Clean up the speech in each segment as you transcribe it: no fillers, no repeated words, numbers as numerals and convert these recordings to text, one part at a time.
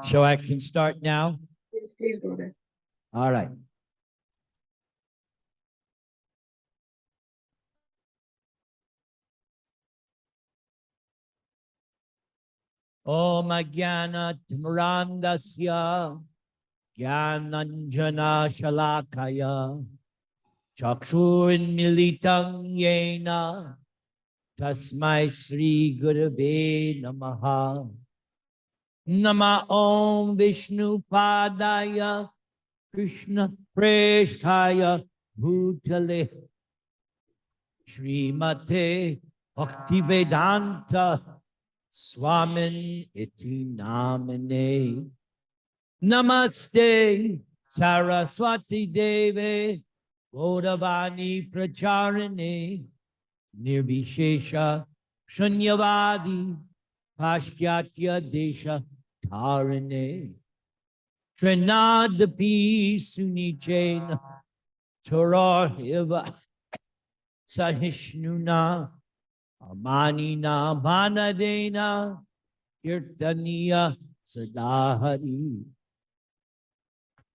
So I can start now? Yes, please go there. All right. Om Ajnana Timrandasya Jnananjana Shalakaya Chakshurmilitang Yena Tasmai Sri Gurave Namaha Nama Om Vishnu Padaya Krishna Presthaya Bhutale Srimate Bhaktivedanta Swamin Iti Namine Namaste Saraswati Deve Bodhavani Pracharine Nirvishesha Shunyavadi Paschatya Desha Tarine Trinadapi Sunichena Torah Eva Sahishnuna Amanina Banadena Kirtaniya Sadahari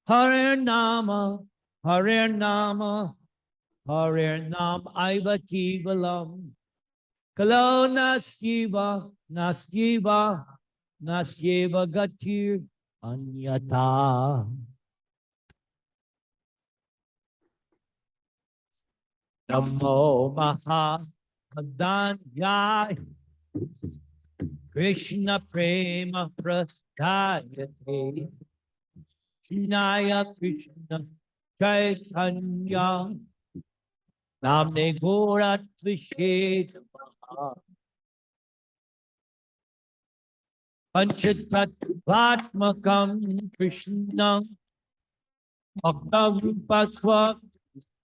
Hare Nama Hare Nama Hare Nam Aiva Kivalam Kalo Nastyeva Nastyeva Nastyeva Gatir Anyata Namo Maha Madanyaya Krishna Prema Prasayate Shinaya Krishna Chaitanya Namne Gora Tvisheta Panchatattvatmakam Krishna Bhakta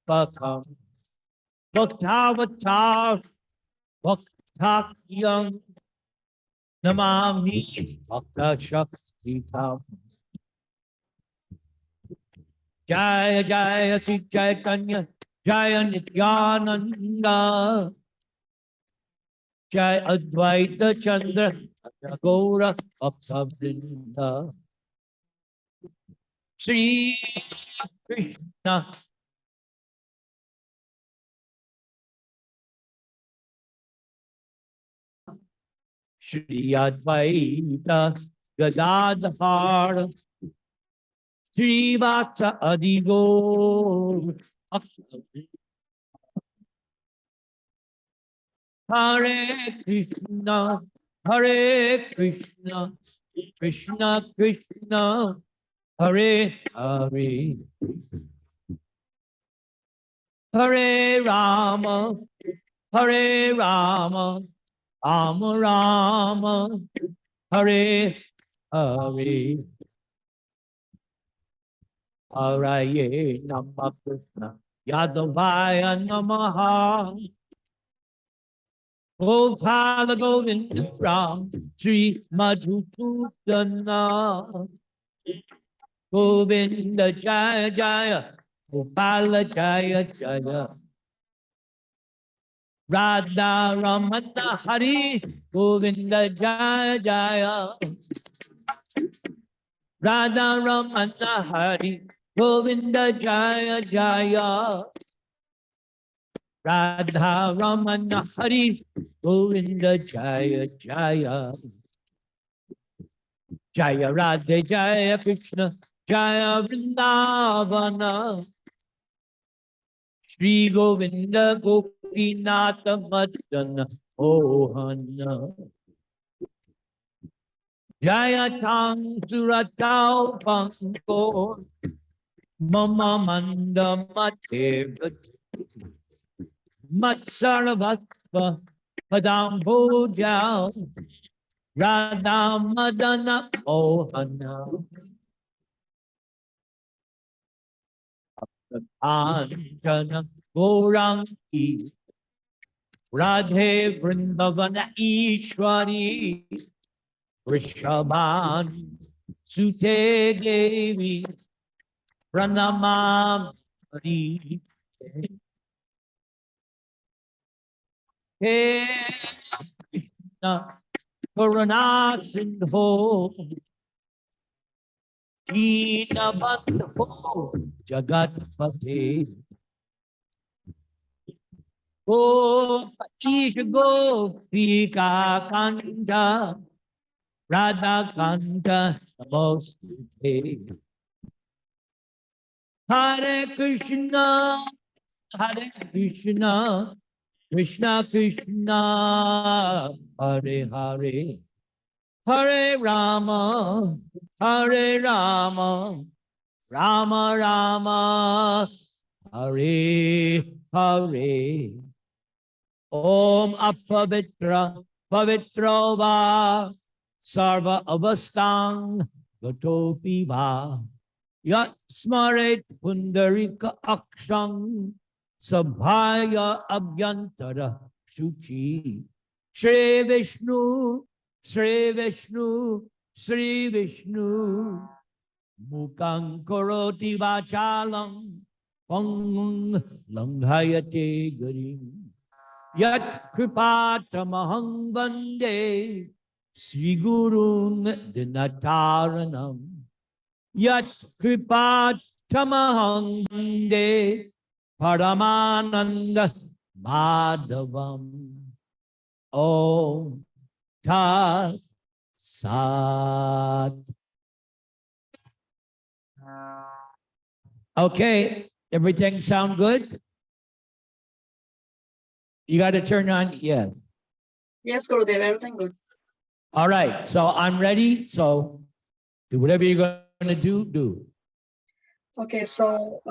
Svakam Bhaktavatar Bhaktakyam Namami Bhakta Shaktitam Jaya Jaya Sri Chaitanya Jaya Nityananda Jaya Advaita Chandra Gaura Bhakta Sri Krishna Shri Advaita Gadadhar Sri Vatsa Adigo Hare Krishna Hare Krishna Krishna Krishna Hare Hare Hare Rama Hare Rama Rama Rama Hare Hare Hare Nama Krishna Yadavaya Namaha Gopala Govinda Ram Sri Madhusudana Govinda Jaya Jaya Gopala Jaya Jaya Radha Ramana Hari Govinda Jaya Jaya Radha Ramana Hari Govinda Jaya Jaya Radha Ramana Hari Govinda Jaya Jaya Jaya Radha Jaya Krishna Jaya Vrindavana Shri Govinda Gopinatha Madana Ohana Jaya Tang Suratao Panko Mama Manda Mate Matsaravatva Padam Bhojao Radha Madana Ohana Anjana Gourangi Radhe Vrindavana Ishwari Rishabhan Sute Devi Pranamam He Krishna Karuna Sindho Deenabandho Jagatpate. Go Pachish Go Pika Kanta Radha Kanta Namaste. Hare Krishna, Hare Krishna, Krishna Krishna, Hare Hare, Hare Rama, Hare Rama, Rama Rama, Hare Hare. Om Apavitra, Pavitra Va, Sarva Avastang, Gatopi Va. Yat Smaret Pundarika Akshang, Sabhaya Abhyantara Shuchi. Shri Vishnu, Shri Vishnu, Shri Vishnu. Mukang Koroti Vachalam, Pang Langhayate Garim. Yat Kripatamahang Vande, Sri Gurun Dinataranam. Yat Kripatamahang Vande, Paramananda Madhavam. Om Tat Sat. Okay, everything sound good? You got to turn on, yes. Yes, Gurudev, everything good. All right, so I'm ready. So do whatever you're going to do. Okay, so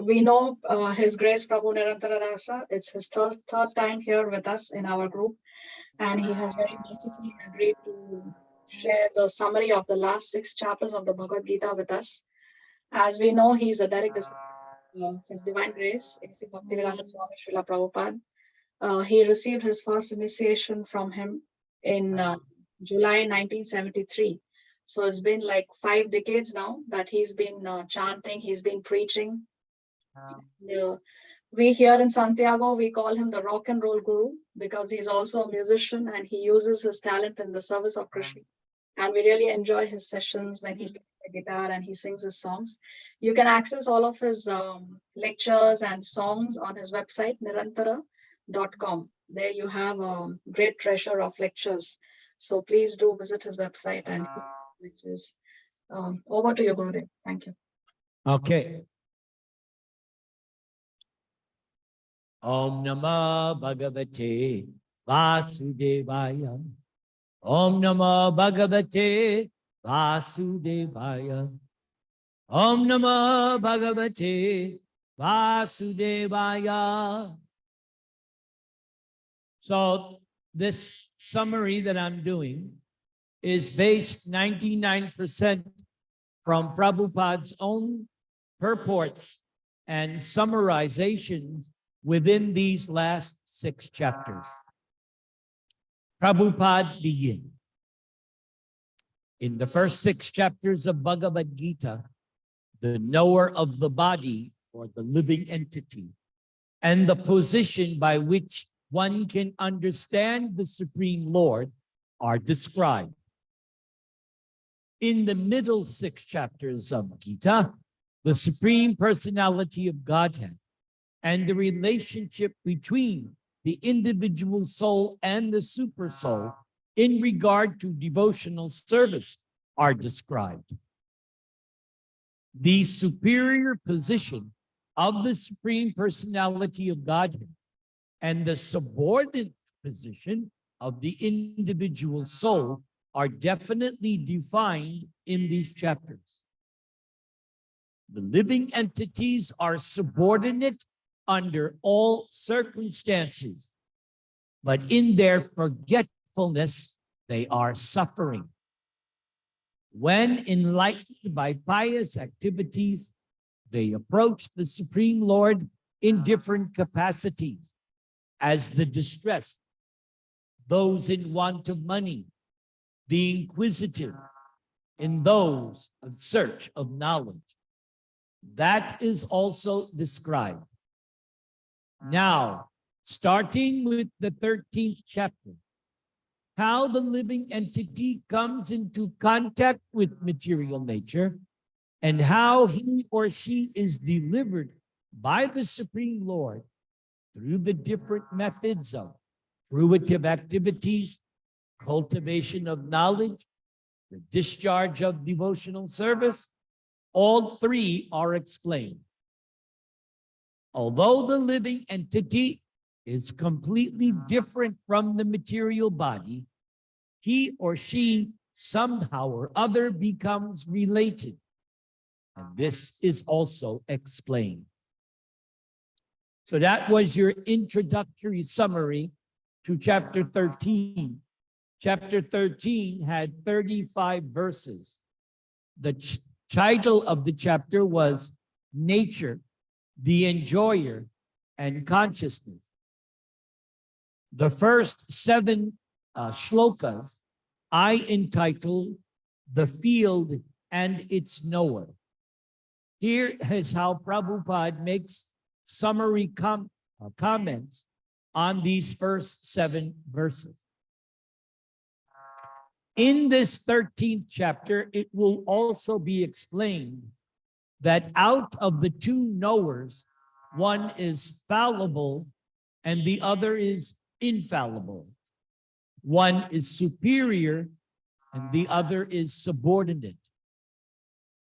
we know His Grace Prabhu Nirantara Dasa. It's his third time here with us in our group, and he has very mercifully agreed to share the summary of the last 6 chapters of the Bhagavad Gita with us. As we know, he's a direct disciple of His Divine Grace, A.C. Bhaktivedanta Swami Srila Prabhupada. He received his first initiation from him in July 1973. So it's been like 5 decades now that he's been chanting, he's been preaching. We here in Santiago, we call him the rock and roll guru because he's also a musician and he uses his talent in the service of Krishna. And we really enjoy his sessions when he plays the guitar and he sings his songs. You can access all of his lectures and songs on his website, Nirantara.com. There you have a great treasure of lectures. So please do visit his website and lectures. Over to you, Gurudev. Thank you. Okay. Om Namah Bhagavate Vasudevaya. Om Namah Bhagavate Vasudevaya. Om Namah Bhagavate Vasudevaya. So this summary that I'm doing is based 99% from Prabhupada's own purports and summarizations within these last 6 chapters. Prabhupada begins. In the first 6 chapters of Bhagavad Gita, the knower of the body or the living entity and the position by which one can understand the Supreme Lord are described. In the middle 6 chapters of Gita, the Supreme Personality of Godhead and the relationship between the individual soul and the super soul in regard to devotional service are described. The superior position of the Supreme Personality of Godhead and the subordinate position of the individual soul are definitely defined in these chapters. The living entities are subordinate under all circumstances, but in their forgetfulness, they are suffering. When enlightened by pious activities, they approach the Supreme Lord in different capacities, as the distressed, those in want of money, the inquisitive, and those in search of knowledge. That is also described. Now, starting with the 13th chapter, how the living entity comes into contact with material nature, and how he or she is delivered by the Supreme Lord through the different methods of fruitive activities, cultivation of knowledge, the discharge of devotional service. All three are explained. Although the living entity is completely different from the material body, he or she somehow or other becomes related. And this is also explained. So that was your introductory summary to chapter 13. Chapter 13 had 35 verses. The title of the chapter was Nature, the Enjoyer, and Consciousness. The first 7 shlokas I entitled The Field and Its Knower. Here is how Prabhupada makes summary comments on these first 7 verses. In this 13th chapter, it will also be explained that out of the 2 knowers, one is fallible and the other is infallible. One is superior and the other is subordinate.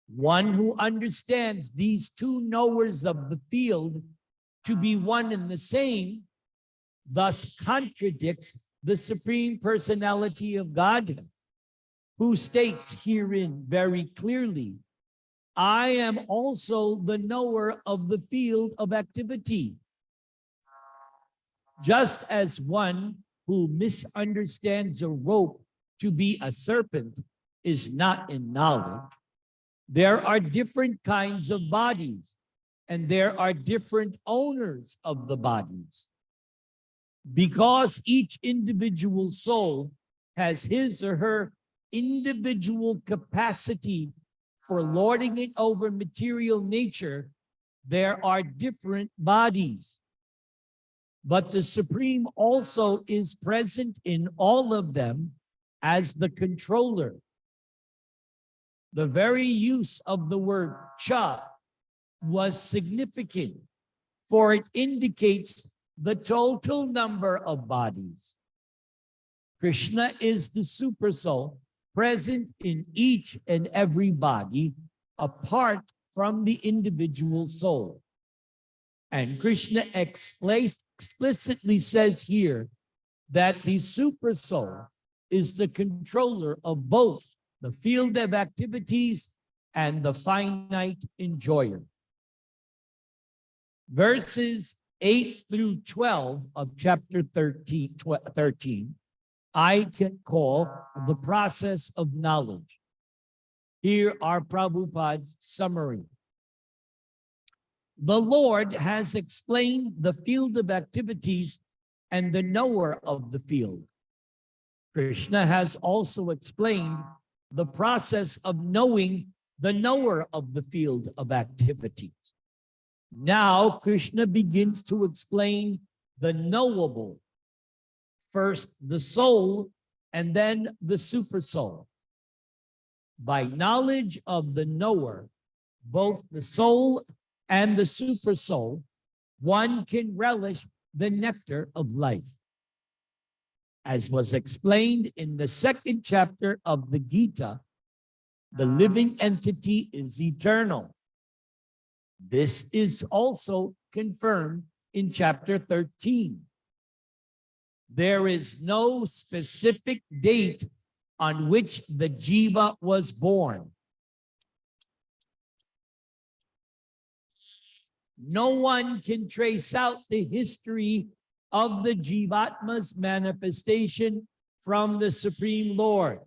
One who understands these 2 knowers of the field to be one and the same, thus contradicts the Supreme Personality of Godhead, who states herein very clearly, I am also the knower of the field of activity. Just as one who misunderstands a rope to be a serpent is not in knowledge, there are different kinds of bodies, and there are different owners of the bodies. Because each individual soul has his or her individual capacity for lording it over material nature, there are different bodies. But the Supreme also is present in all of them as the controller. The very use of the word cha was significant, for it indicates the total number of bodies. Krishna is the super soul present in each and every body apart from the individual soul. And Krishna explicitly says here that the super soul is the controller of both the field of activities and the finite enjoyer. Verses 8 through 12 of chapter 13 I can call the process of knowledge. Here are Prabhupada's summary. The Lord has explained the field of activities and the knower of the field. Krishna has also explained the process of knowing the knower of the field of activities. Now, Krishna begins to explain the knowable. First, the soul, and then the super soul. By knowledge of the knower, both the soul and the super soul, one can relish the nectar of life. As was explained in the 2nd chapter of the Gita, the living entity is eternal. This is also confirmed in chapter 13. There is no specific date on which the jiva was born. No one can trace out the history of the jivatma's manifestation from the Supreme Lord.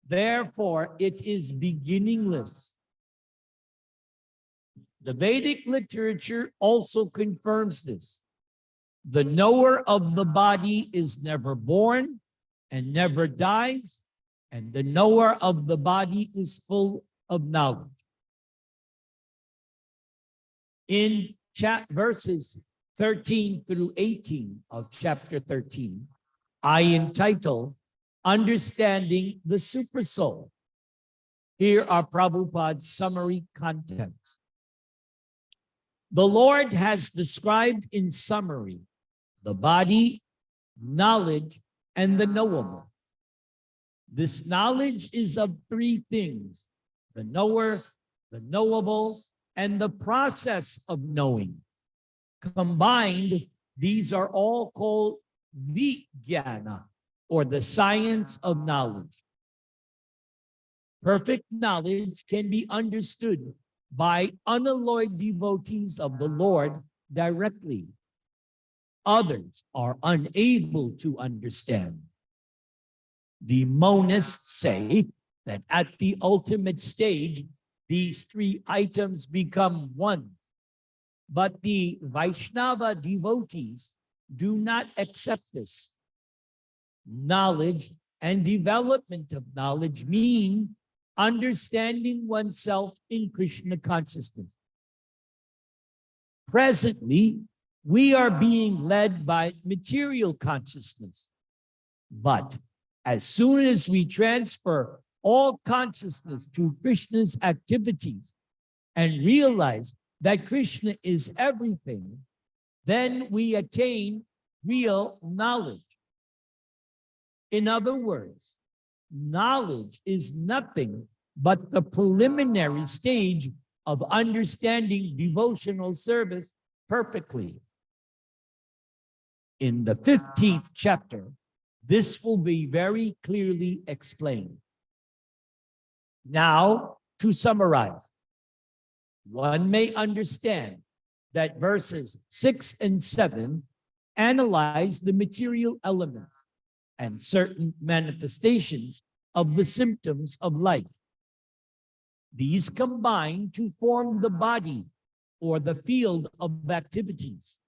Therefore, it is beginningless. The Vedic literature also confirms this. The knower of the body is never born and never dies, and the knower of the body is full of knowledge. In verses 13 through 18 of chapter 13, I entitle Understanding the Supersoul. Here are Prabhupada's summary contents. The Lord has described in summary the body, knowledge, and the knowable. This knowledge is of three things: the knower, the knowable, and the process of knowing. Combined, these are all called Vijnana, or the science of knowledge. Perfect knowledge can be understood by unalloyed devotees of the Lord directly. Others are unable to understand. The monists say that at the ultimate stage, these three items become one. But the Vaishnava devotees do not accept this. Knowledge and development of knowledge mean understanding oneself in Krishna consciousness. Presently, we are being led by material consciousness. But as soon as we transfer all consciousness to Krishna's activities and realize that Krishna is everything, then we attain real knowledge. In other words, knowledge is nothing but the preliminary stage of understanding devotional service perfectly. In the 15th chapter, this will be very clearly explained. Now, to summarize, one may understand that verses 6 and 7 analyze the material elements and certain manifestations of the symptoms of life. These combine to form the body or the field of activities.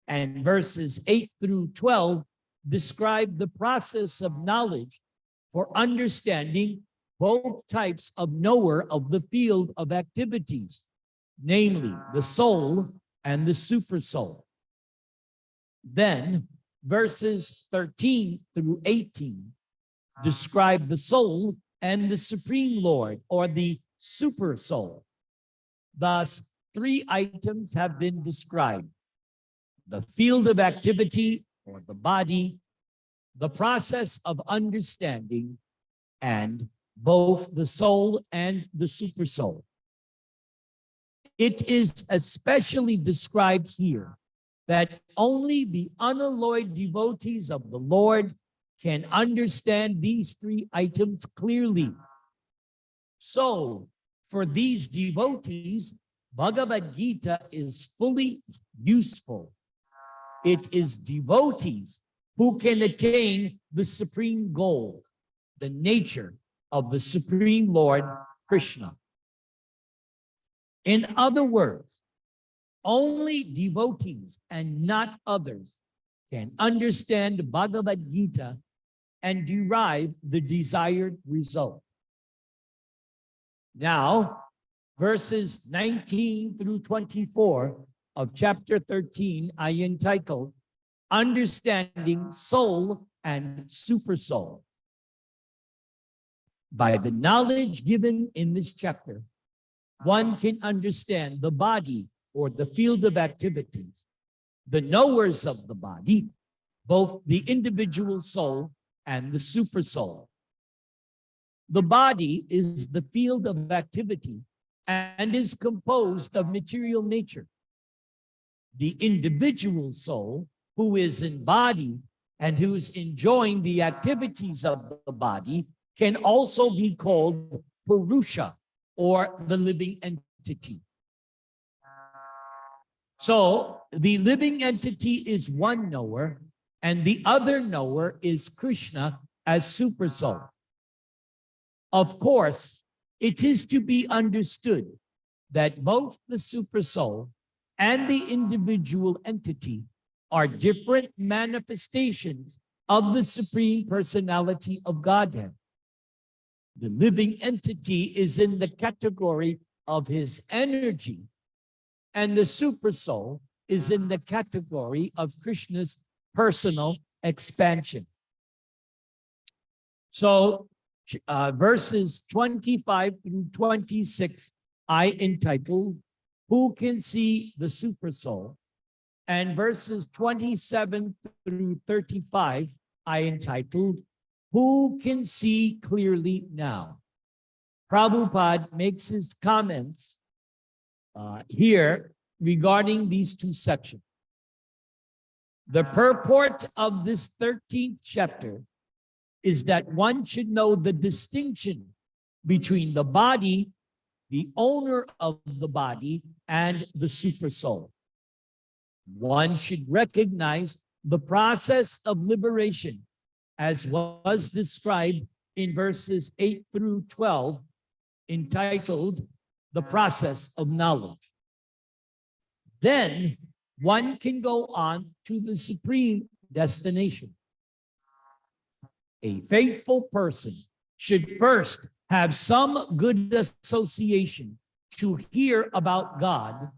And verses 8 through 12 describe the process of knowledge for understanding both types of knower of the field of activities, namely the soul and the supersoul. Then verses 13 through 18 describe the soul and the Supreme Lord, or the supersoul. Thus, three items have been described: the field of activity, or the body, the process of understanding, and both the soul and the supersoul. It is especially described here that only the unalloyed devotees of the Lord can understand these three items clearly. So, for these devotees, Bhagavad Gita is fully useful. It is devotees who can attain the supreme goal, the nature of the Supreme Lord Krishna. In other words, only devotees and not others can understand Bhagavad Gita and derive the desired result. Now, verses 19 through 24 of chapter 13, I entitled Understanding Soul and Supersoul. By the knowledge given in this chapter, one can understand the body, or the field of activities, the knowers of the body, both the individual soul and the supersoul. The body is the field of activity and is composed of material nature. The individual soul, who is embodied and who is enjoying the activities of the body, can also be called Purusha, or the living entity. So the living entity is one knower, and the other knower is Krishna as supersoul. Of course, it is to be understood that both the supersoul and the individual entity are different manifestations of the Supreme Personality of Godhead. The living entity is in the category of his energy, and the supersoul is in the category of Krishna's personal expansion. So verses 25 through 26, I entitled, Who Can See the Super Soul? And verses 27 through 35, I entitled, Who Can See Clearly Now? Prabhupada makes his comments here regarding these two sections. The purport of this 13th chapter is that one should know the distinction between the body, the owner of the body, and the super soul. One should recognize the process of liberation as was described in verses 8 through 12, entitled The Process of Knowledge. Then one can go on to the supreme destination. A faithful person should first have some good association to hear about God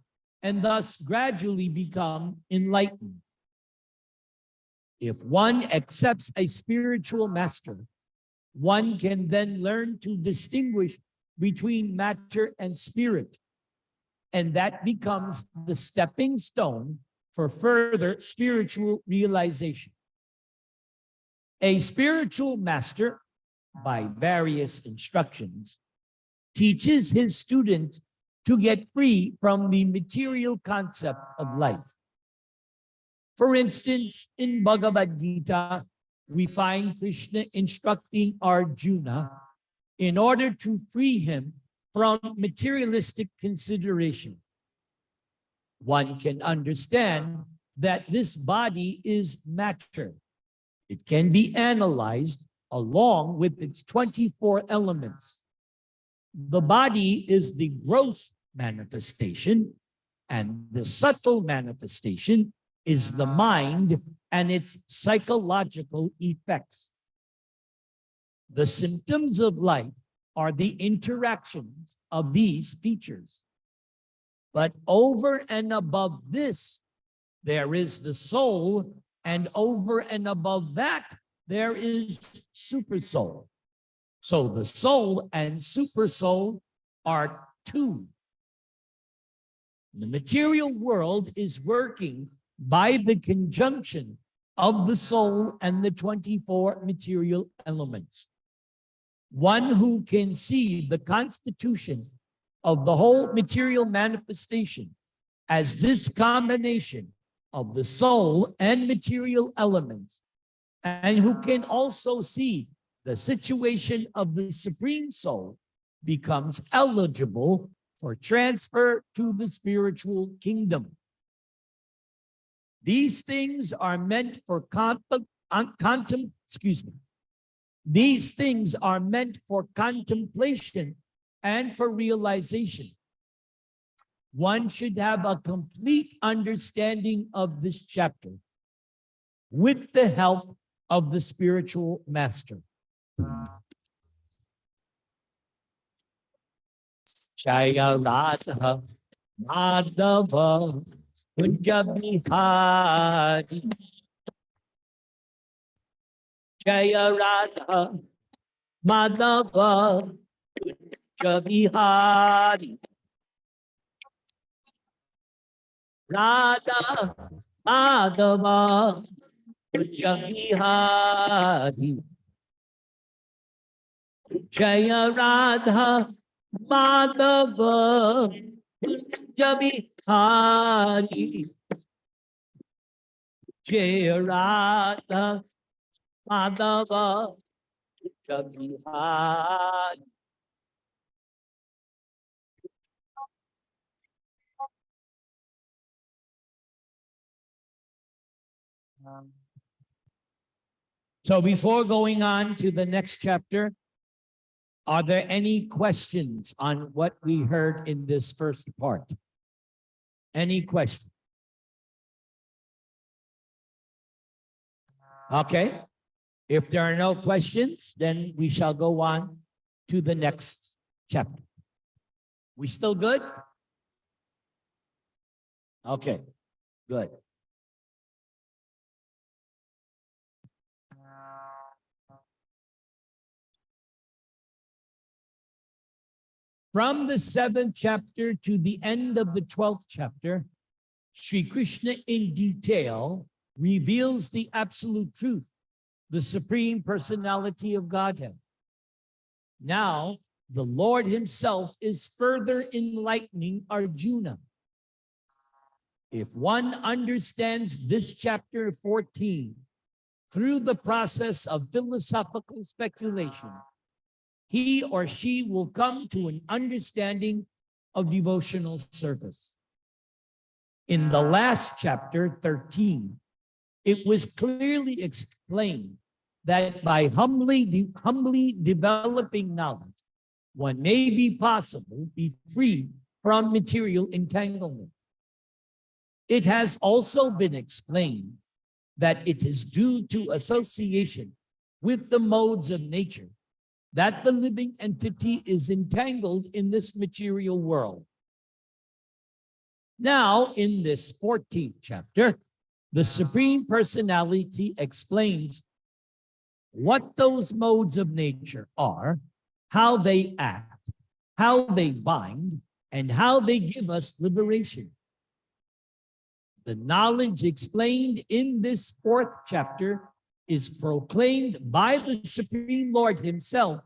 and thus gradually become enlightened. If one accepts a spiritual master, one can then learn to distinguish between matter and spirit, and that becomes the stepping stone for further spiritual realization. A spiritual master, by various instructions, teaches his student to get free from the material concept of life. For instance, in Bhagawad Gita, we find Krishna instructing Arjuna in order to free him from materialistic consideration. One can understand that this body is matter. It can be analyzed along with its 24 elements. The body is the gross manifestation, and the subtle manifestation is the mind and its psychological effects. The symptoms of life are the interactions of these features. But over and above this, there is the soul, and over and above that, there is super soul. So the soul and super soul are two. The material world is working by the conjunction of the soul and the 24 material elements. One who can see the constitution of the whole material manifestation as this combination of the soul and material elements, and who can also see the situation of the Supreme Soul, becomes eligible for transfer to the spiritual kingdom. These things are meant for These things are meant for contemplation and for realization. One should have a complete understanding of this chapter with the help of the spiritual master. Jaya Radha Madhava Kunja Bihari. Jaya Radha Madhava Kunja Bihari. Radha Madhava Kunja Bihari. Jaya Radha Madhava Kunja Bihari. Jaya Radha Madhava Kunja Bihari. So before going on to the next chapter, are there any questions on what we heard in this first part? Any questions? Okay. If there are no questions, then we shall go on to the next chapter. We still good? Okay, good. From the 7th chapter to the end of the 12th chapter, Sri Krishna in detail reveals the absolute truth, the Supreme Personality of Godhead. Now, the Lord himself is further enlightening Arjuna. If one understands this chapter 14 through the process of philosophical speculation, he or she will come to an understanding of devotional service. In the last chapter, 13, it was clearly explained that by humbly developing knowledge, one may be free from material entanglement. It has also been explained that it is due to association with the modes of nature that the living entity is entangled in this material world. Now, in this 14th chapter, the Supreme Personality explains what those modes of nature are, how they act, how they bind, and how they give us liberation. The knowledge explained in this 4th chapter is proclaimed by the Supreme Lord himself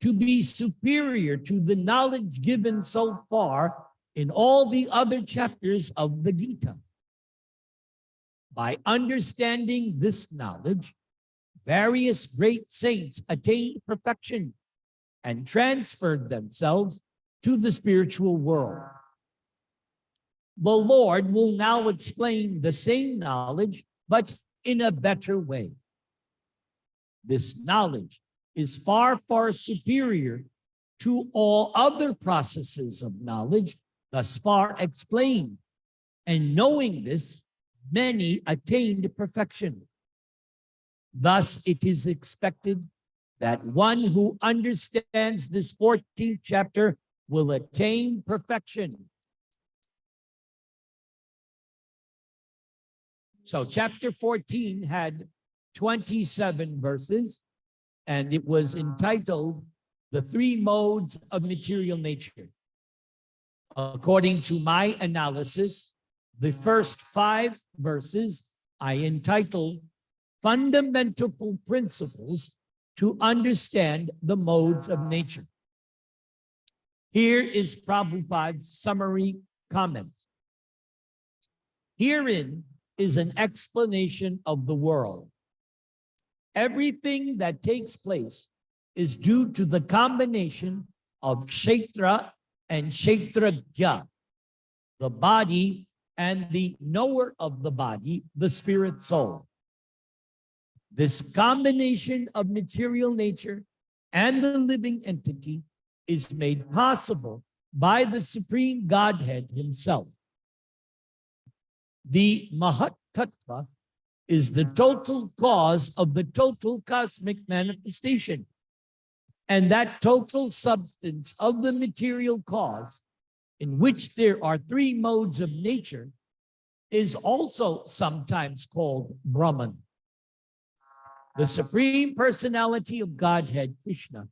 to be superior to the knowledge given so far in all the other chapters of the Gita. By understanding this knowledge, various great saints attained perfection and transferred themselves to the spiritual world. The Lord will now explain the same knowledge, but in a better way. This knowledge is far, far superior to all other processes of knowledge thus far explained. And knowing this, many attained perfection. Thus, it is expected that one who understands this 14th chapter will attain perfection. So chapter 14 had 27 verses, and it was entitled The Three Modes of Material Nature. According to my analysis, the first 5 verses I entitled Fundamental Principles to Understand the Modes of Nature. Here is Prabhupada's summary comments. Herein is an explanation of the world. Everything that takes place is due to the combination of kshetra and kshetrajna, the body and the knower of the body, the spirit soul. This combination of material nature and the living entity is made possible by the Supreme Godhead himself. The Mahat Tattva is the total cause of the total cosmic manifestation. And that total substance of the material cause, in which there are 3 modes of nature, is also sometimes called Brahman. The Supreme Personality of Godhead, Krishna,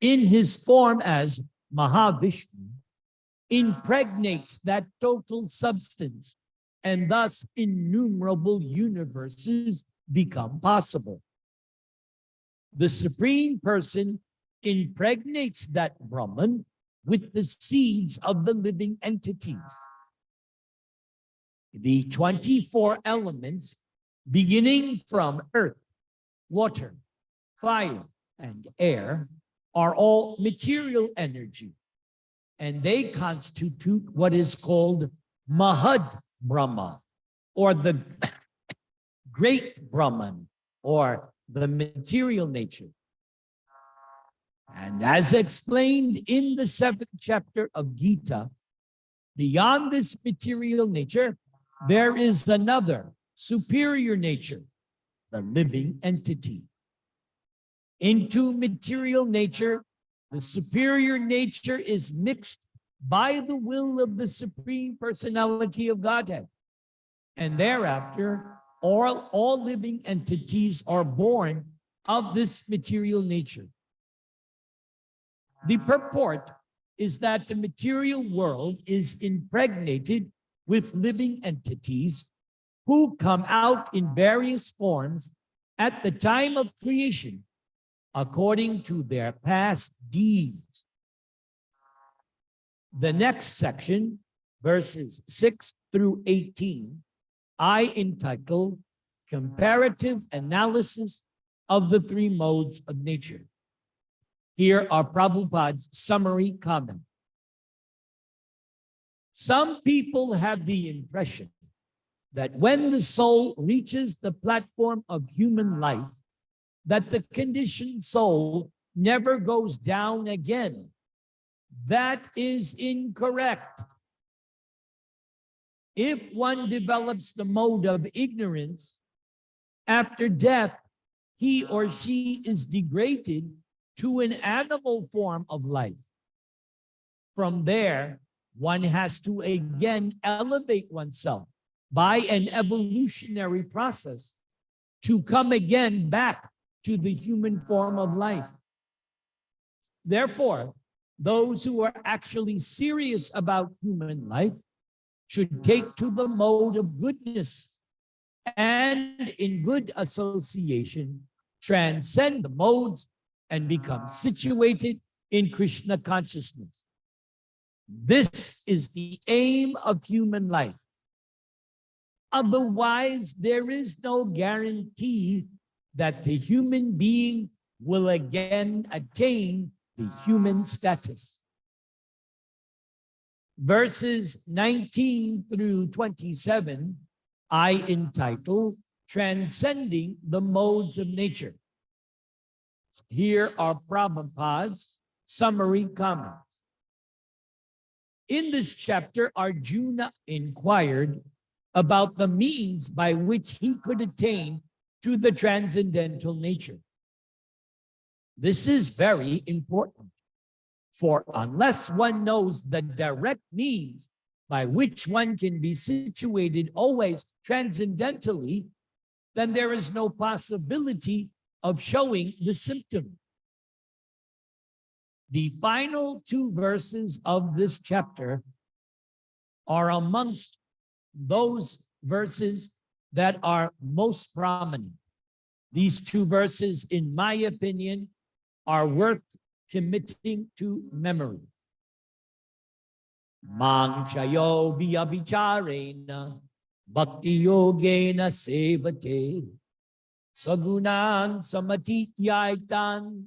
in his form as Mahavishnu, impregnates that total substance, and thus innumerable universes become possible. The Supreme Person impregnates that Brahman with the seeds of the living entities. The 24 elements, beginning from earth, water, fire, and air, are all material energy, and they constitute what is called Mahad Brahma, or the great Brahman, or the material nature. And as explained in the 7th chapter of Gita, beyond this material nature, there is another superior nature, the living entity. Into material nature, the superior nature is mixed by the will of the Supreme Personality of Godhead. And thereafter, all living entities are born of this material nature. The purport is that the material world is impregnated with living entities who come out in various forms at the time of creation, according to their past deeds. The next section, verses 6 through 18, I entitle Comparative Analysis of the Three Modes of Nature. Here are Prabhupada's summary comment. Some people have the impression that when the soul reaches the platform of human life, that the conditioned soul never goes down again. That is incorrect. If one develops the mode of ignorance, after death, he or she is degraded to an animal form of life. From there, one has to again elevate oneself by an evolutionary process to come again back to the human form of life. Therefore, those who are actually serious about human life should take to the mode of goodness and in good association transcend the modes and become situated in Krishna consciousness. This is the aim of human life. Otherwise, there is no guarantee that the human being will again attain the human status. Verses 19 through 27, I entitle Transcending the Modes of Nature. Here are Prabhupada's summary comments. In this chapter, Arjuna inquired about the means by which he could attain to the transcendental nature. This is very important, for unless one knows the direct means by which one can be situated always transcendentally, then there is no possibility of showing the symptom. The final two verses of this chapter are amongst those verses that are most prominent. These two verses, in my opinion, are worth committing to memory. Mang chayo vyabhicharena bhakti yogena sevate sagunan samatityaitan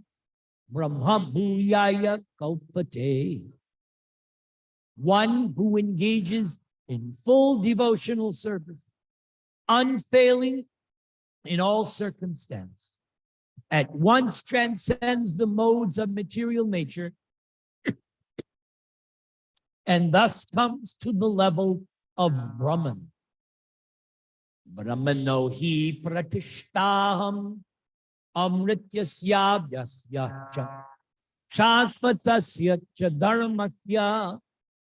brahma bhuyaya kalpate. One who engages in full devotional service, unfailing in all circumstance, at once transcends the modes of material nature and thus comes to the level of Brahman. Brahmano hi pratishtaham amrityasya vyasya cha shasvatasya cha dharmasya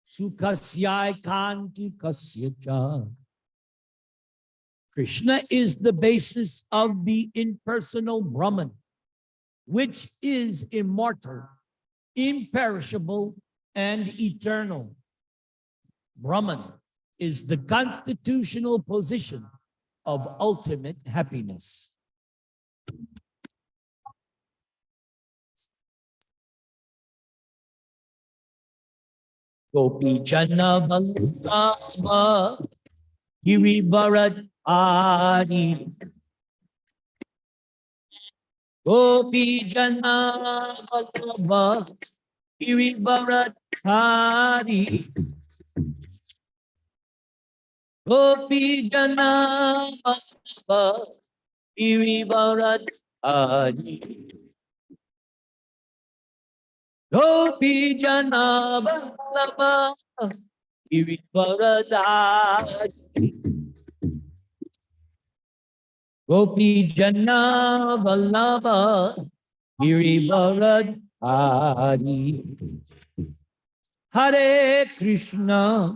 sukasya kantikasya cha. Krishna is the basis of the impersonal Brahman, which is immortal, imperishable, and eternal. Brahman is the constitutional position of ultimate happiness. Gopi Jana Vallabha Girivarat Ari Gopi Jana Vallabha Girivarat Ari Gopi Jana Vallabha Girivarat Ari Gopi Jana Vallabha Girivarat Ari Gopi Jana Vallabha Girivarat Ari. Hare Krishna,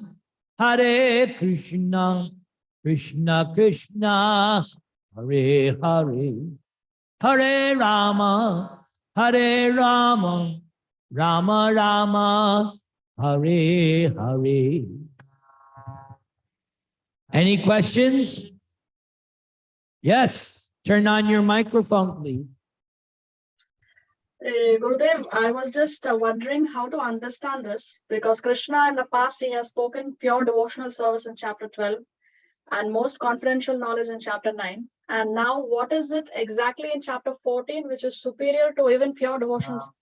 Krishna Krishna, Hare Hare, Hare Rama, Rama Rama, Hare Hare. Any questions? Yes, turn on your microphone, please. Gurudev, I was just wondering how to understand this, because Krishna in the past, he has spoken pure devotional service in chapter 12 and most confidential knowledge in chapter 9. And now what is it exactly in chapter 14, which is superior to even pure devotional service?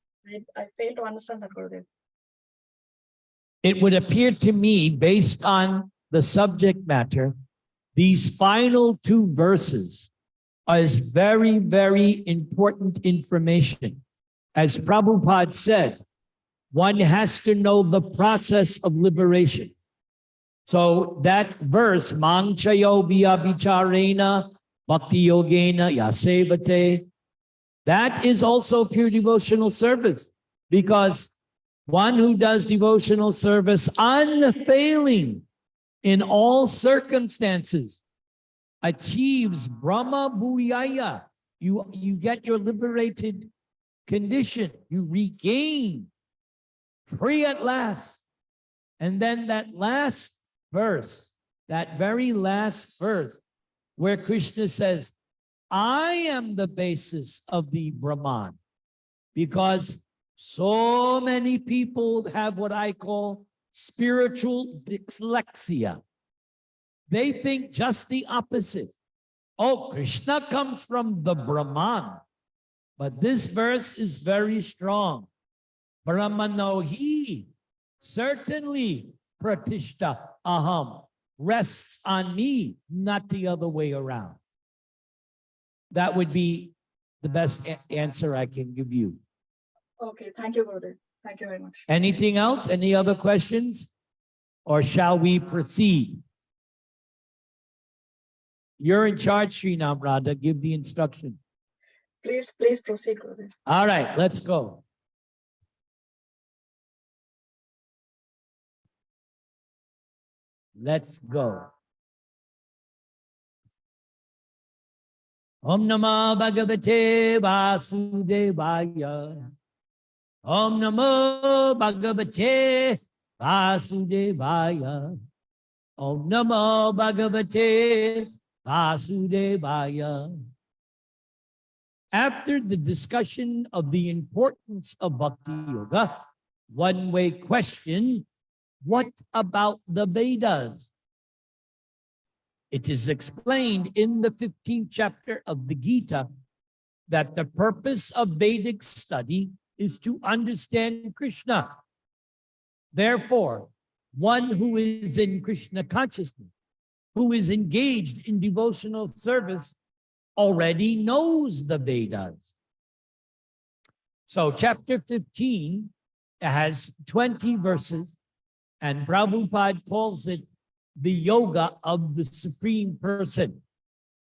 I fail to understand that, Gurudev. It would appear to me, based on the subject matter, these final two verses is very, very important information. As Prabhupada said, one has to know the process of liberation. So that verse, Mang chayo vyabhicharena bhakti yogena yasevate, that is also pure devotional service, because one who does devotional service unfailing in all circumstances achieves Brahma Bhuyaya. You get your liberated condition. You regain free at last. And then that last verse, that very last verse, where Krishna says, I am the basis of the Brahman, because so many people have what I call spiritual dyslexia. They think just the opposite. Oh, Krishna comes from the Brahman. But this verse is very strong. Brahmano hi, certainly pratishta aham, rests on me, not the other way around. That would be the best answer I can give you. Okay, thank you, Gurudev. Thank you very much. Anything else? Any other questions? Or shall we proceed? You're in charge, Srinam Radha. Give the instruction. Please proceed, Gurudev. All right, let's go. Let's go. Om Namo Bhagavate Vasudevaya. Om Namo Bhagavate Vasudevaya. Om Namo Bhagavate Vasudevaya. After the discussion of the importance of Bhakti Yoga, one way question, what about the Vedas? It is explained in the 15th chapter of the Gita that the purpose of Vedic study is to understand Krishna. Therefore, one who is in Krishna consciousness, who is engaged in devotional service, already knows the Vedas. So chapter 15 has 20 verses, and Prabhupada calls it the yoga of the Supreme Person.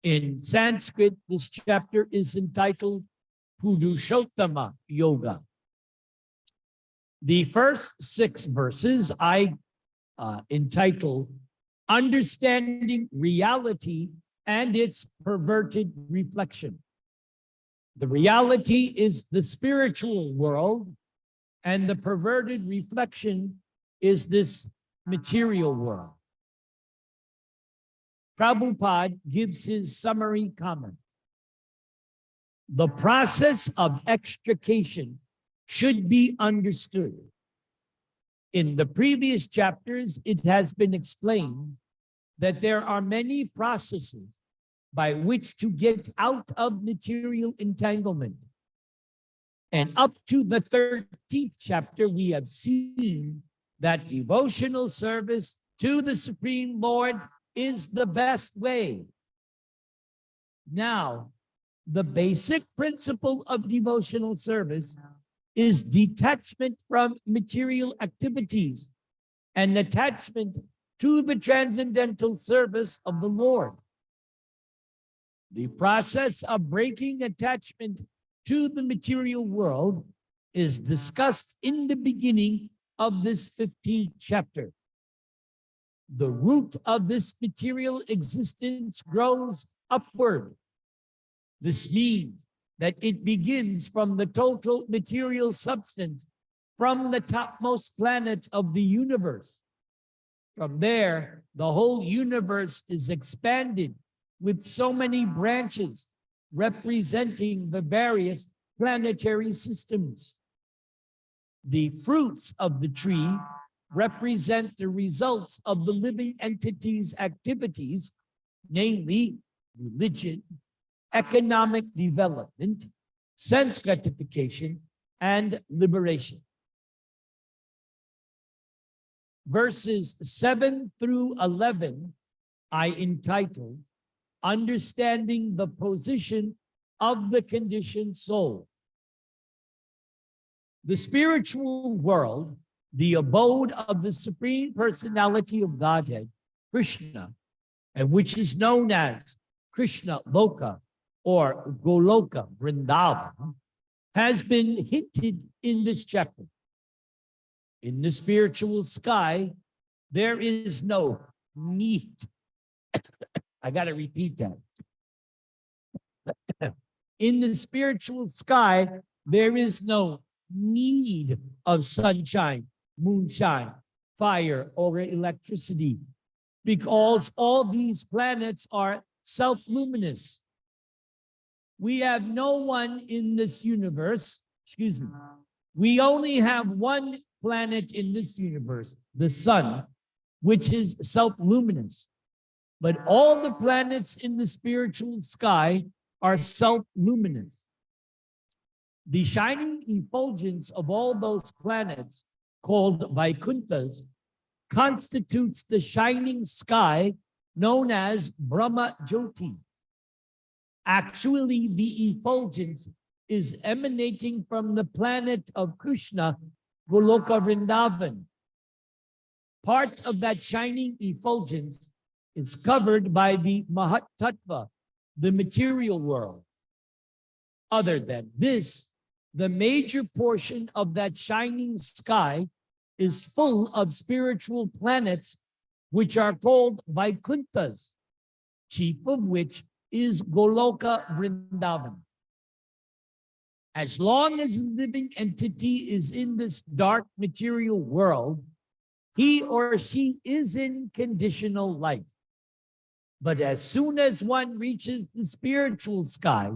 In Sanskrit, this chapter is entitled Purushottama Yoga. The first 6 verses I entitled Understanding Reality and Its Perverted Reflection. The reality is the spiritual world, and the perverted reflection is this material world. Prabhupada gives his summary comment. The process of extrication should be understood. In the previous chapters, it has been explained that there are many processes by which to get out of material entanglement. And up to the 13th chapter, we have seen that devotional service to the Supreme Lord is the best way. Now, the basic principle of devotional service is detachment from material activities and attachment to the transcendental service of the Lord. The process of breaking attachment to the material world is discussed in the beginning of this 15th chapter. The root of this material existence grows upward. This means that it begins from the total material substance from the topmost planet of the universe. From there, the whole universe is expanded with so many branches representing the various planetary systems. The fruits of the tree represent the results of the living entity's activities, namely religion, economic development, sense gratification, and liberation. Verses 7 through 11, I entitled, Understanding the Position of the Conditioned Soul. The spiritual world, the abode of the Supreme Personality of Godhead, Krishna, and which is known as Krishna Loka or Goloka Vrindavan, has been hinted in this chapter. In the spiritual sky, there is no need. I got to repeat that. In the spiritual sky, there is no need of sunshine, moonshine, fire, or electricity, because all these planets are self-luminous. We have no one in this universe, we only have one planet in this universe, the sun, which is self-luminous. But all the planets in the spiritual sky are self-luminous. The shining effulgence of all those planets, called Vaikunthas, constitutes the shining sky known as Brahma Jyoti. Actually, the effulgence is emanating from the planet of Krishna, Goloka Vrindavan. Part of that shining effulgence is covered by the Mahat Tattva, the material world. Other than this, the major portion of that shining sky is full of spiritual planets, which are called Vaikunthas, chief of which is Goloka Vrindavan. As long as a living entity is in this dark material world, he or she is in conditional life. But as soon as one reaches the spiritual sky,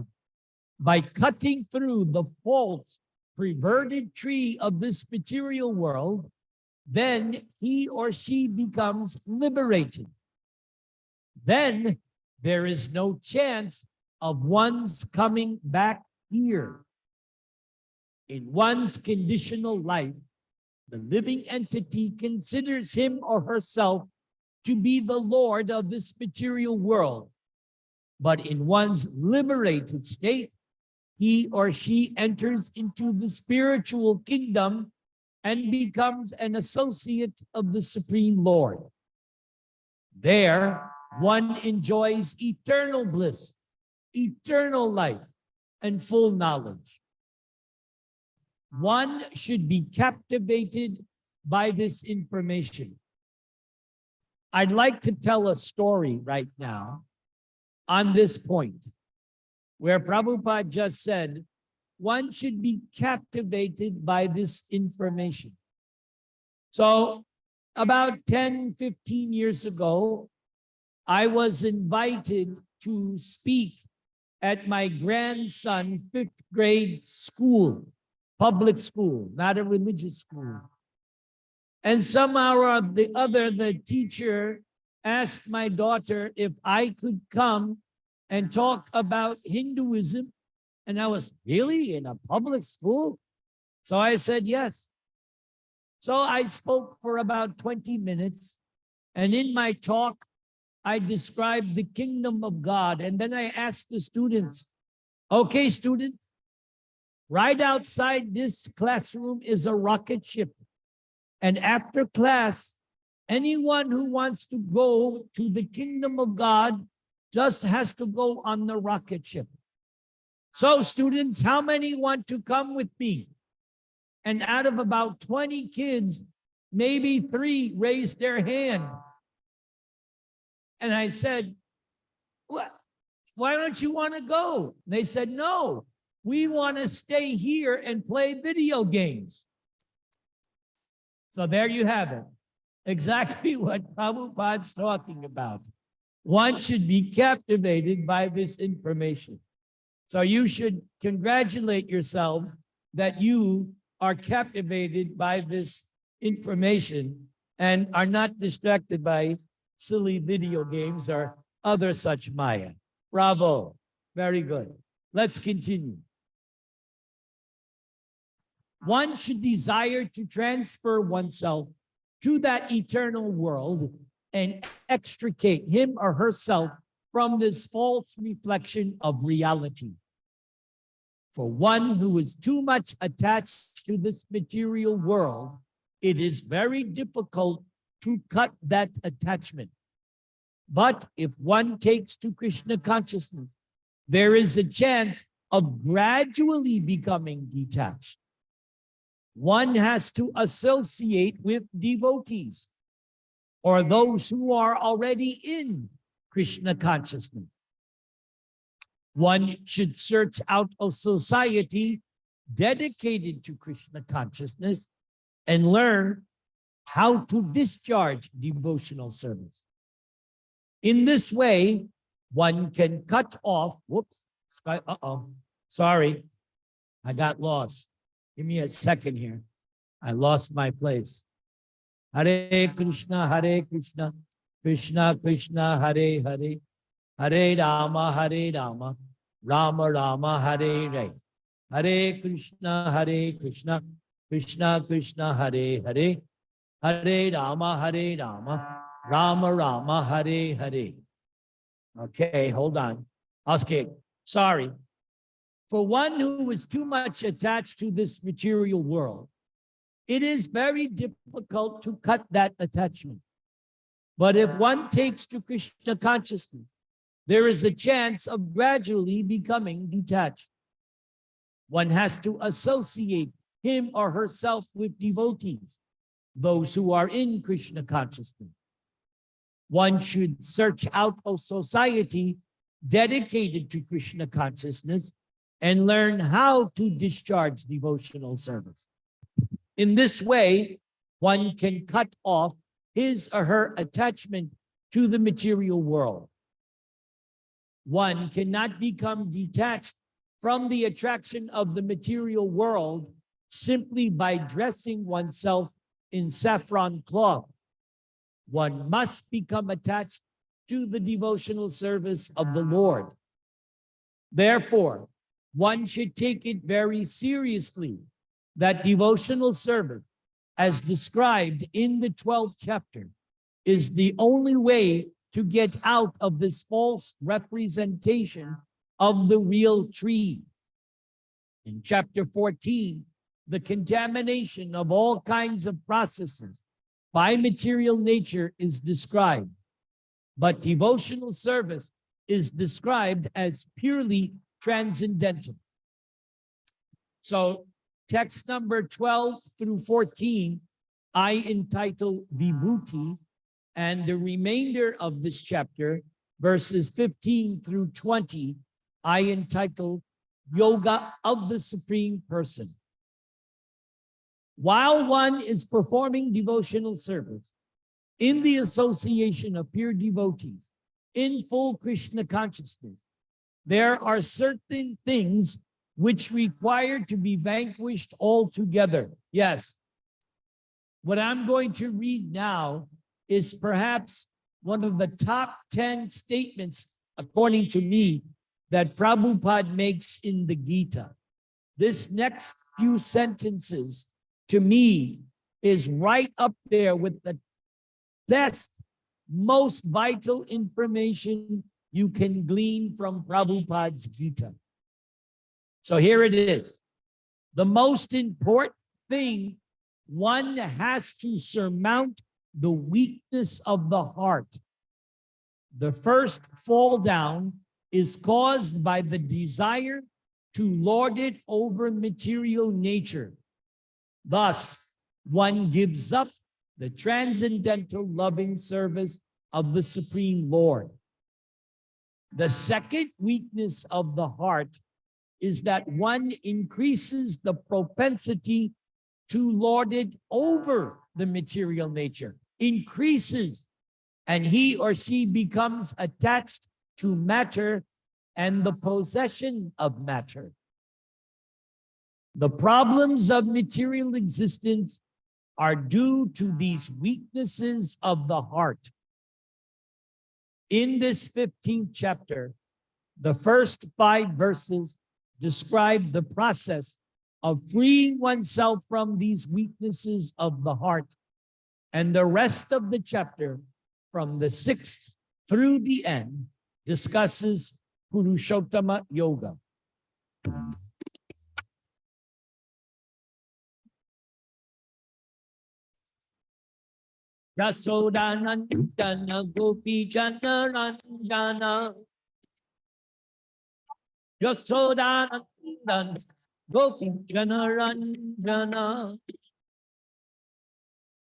by cutting through the false, perverted tree of this material world, then he or she becomes liberated. Then there is no chance of one's coming back here. In one's conditional life, the living entity considers him or herself to be the Lord of this material world. But in one's liberated state, he or she enters into the spiritual kingdom and becomes an associate of the Supreme Lord. There, one enjoys eternal bliss, eternal life, and full knowledge. One should be captivated by this information. I'd like to tell a story right now on this point, where Prabhupada just said, one should be captivated by this information. So about 10, 15 years ago, I was invited to speak at my grandson's 5th grade school, public school, not a religious school. And somehow or the other, the teacher asked my daughter if I could come and talk about Hinduism. And I was, really, in a public school? So I said yes. So I spoke for about 20 minutes. And in my talk, I described the kingdom of God. And then I asked the students, okay, students, right outside this classroom is a rocket ship. And after class, anyone who wants to go to the kingdom of God just has to go on the rocket ship. So students, how many want to come with me? And out of about 20 kids, maybe 3 raised their hand. And I said, what? Why don't you want to go? And they said, no, we want to stay here and play video games. So there you have it. Exactly what Prabhupada's talking about. One should be captivated by this information. So you should congratulate yourself that you are captivated by this information and are not distracted by silly video games or other such maya. Bravo. Very good. Let's continue. One should desire to transfer oneself to that eternal world and extricate him or herself from this false reflection of reality. For one who is too much attached to this material world, it is very difficult to cut that attachment. But if one takes to Krishna consciousness, there is a chance of gradually becoming detached. One has to associate with devotees or those who are already in Krishna consciousness. One should search out a society dedicated to Krishna consciousness and learn how to discharge devotional service. In this way, one can cut off, sorry, I got lost. Give me a second here. I lost my place. Hare Krishna, Krishna Krishna, Hare Hare, Hare Rama, Rama Rama, Hare Hare. Hare Krishna, Krishna Krishna, Hare Hare, Hare Rama, Rama Rama, Hare Hare. Okay, hold on. Okay, sorry. For one who is too much attached to this material world, it is very difficult to cut that attachment. But if one takes to Krishna consciousness, there is a chance of gradually becoming detached. One has to associate him or herself with devotees, those who are in Krishna consciousness. One should search out a society dedicated to Krishna consciousness and learn how to discharge devotional service. In this way, one can cut off his or her attachment to the material world. One cannot become detached from the attraction of the material world simply by dressing oneself in saffron cloth. One must become attached to the devotional service of the Lord. Therefore, one should take it very seriously that devotional service, as described in the 12th chapter, is the only way to get out of this false representation of the real tree. In chapter 14, the contamination of all kinds of processes by material nature is described, but devotional service is described as purely transcendental. So text number 12 through 14, I entitle Vibhuti, and the remainder of this chapter, verses 15 through 20, I entitle Yoga of the Supreme Person. While one is performing devotional service in the association of pure devotees in full Krishna consciousness, there are certain things which require to be vanquished altogether. Yes. What I'm going to read now is perhaps one of the top 10 statements, according to me, that Prabhupada makes in the Gita. This next few sentences, to me, is right up there with the best, most vital information you can glean from Prabhupada's Gita. So here it is. The most important thing, one has to surmount the weakness of the heart. The first fall down is caused by the desire to lord it over material nature. Thus, one gives up the transcendental loving service of the Supreme Lord. The second weakness of the heart is that one increases the propensity to lord it over the material nature, increases, and he or she becomes attached to matter and the possession of matter. The problems of material existence are due to these weaknesses of the heart. In this 15th chapter, the first 5 verses describe the process of freeing oneself from these weaknesses of the heart. And the rest of the chapter, from the 6th through the end, discusses Purushottama Yoga. Yasodanandana Gopi Jana Ranjana. Yasodanandana Gopi Jana Ranjana.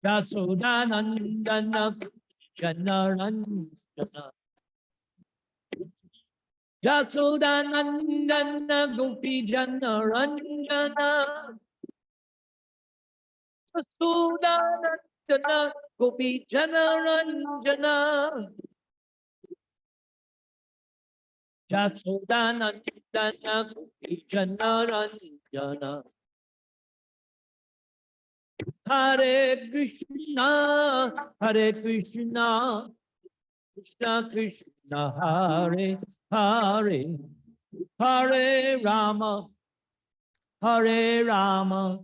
Yasodanandana Jana Ranjana. Yasodanandana Gopi Jana Ranjana. Yasodanandana Gopi Jana Ranjana. Yasodanandana Gopi Jana Ranjana. Hare Krishna, Hare Krishna, Krishna Krishna, Hare Hare, Hare Rama, Hare Rama,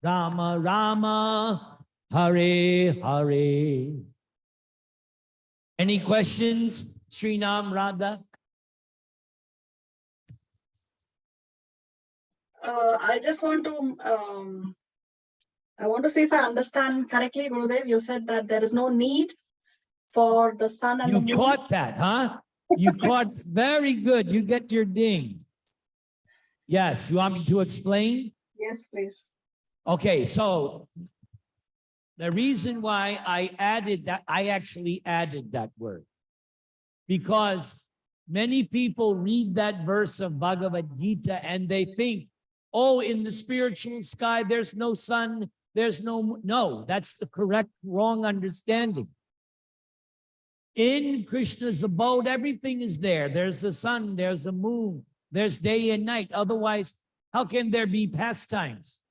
Rama Rama, Hare Hare. Any questions, Srinam Radha? I just want to I want to see if I understand correctly, Gurudev. You said that there is no need for the sun and the You moon. caught that, huh? You caught, very good. You get your ding. Yes, you want me to explain? Yes, please. Okay, so the reason why I added that, I actually added that word, because many people read that verse of Bhagawad Gita and they think, oh, in the spiritual sky, there's no sun, there's no, that's the correct, wrong understanding. In Krishna's abode, everything is there. There's the sun, there's the moon, there's day and night. Otherwise, how can there be pastimes?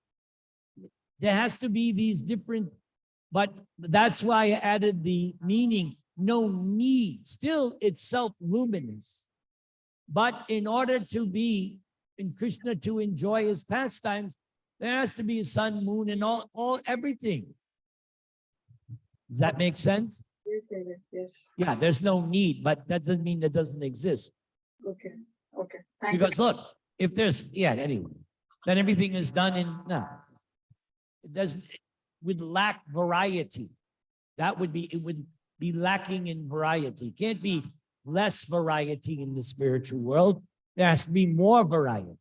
There has to be these different, but that's why I added the meaning, no need. Still, it's self-luminous. But in order to be in Krishna, to enjoy his pastimes, there has to be a sun, moon, and all everything. Does that make sense? Yes, David. Yes. Yeah, there's no need, but that doesn't mean it doesn't exist. Okay. Okay. Thank Because look, if there's, anyway, then everything is done in, no. It doesn't, would lack variety. That would be, it would be lacking in variety. It can't be less variety in the spiritual world. There has to be more variety.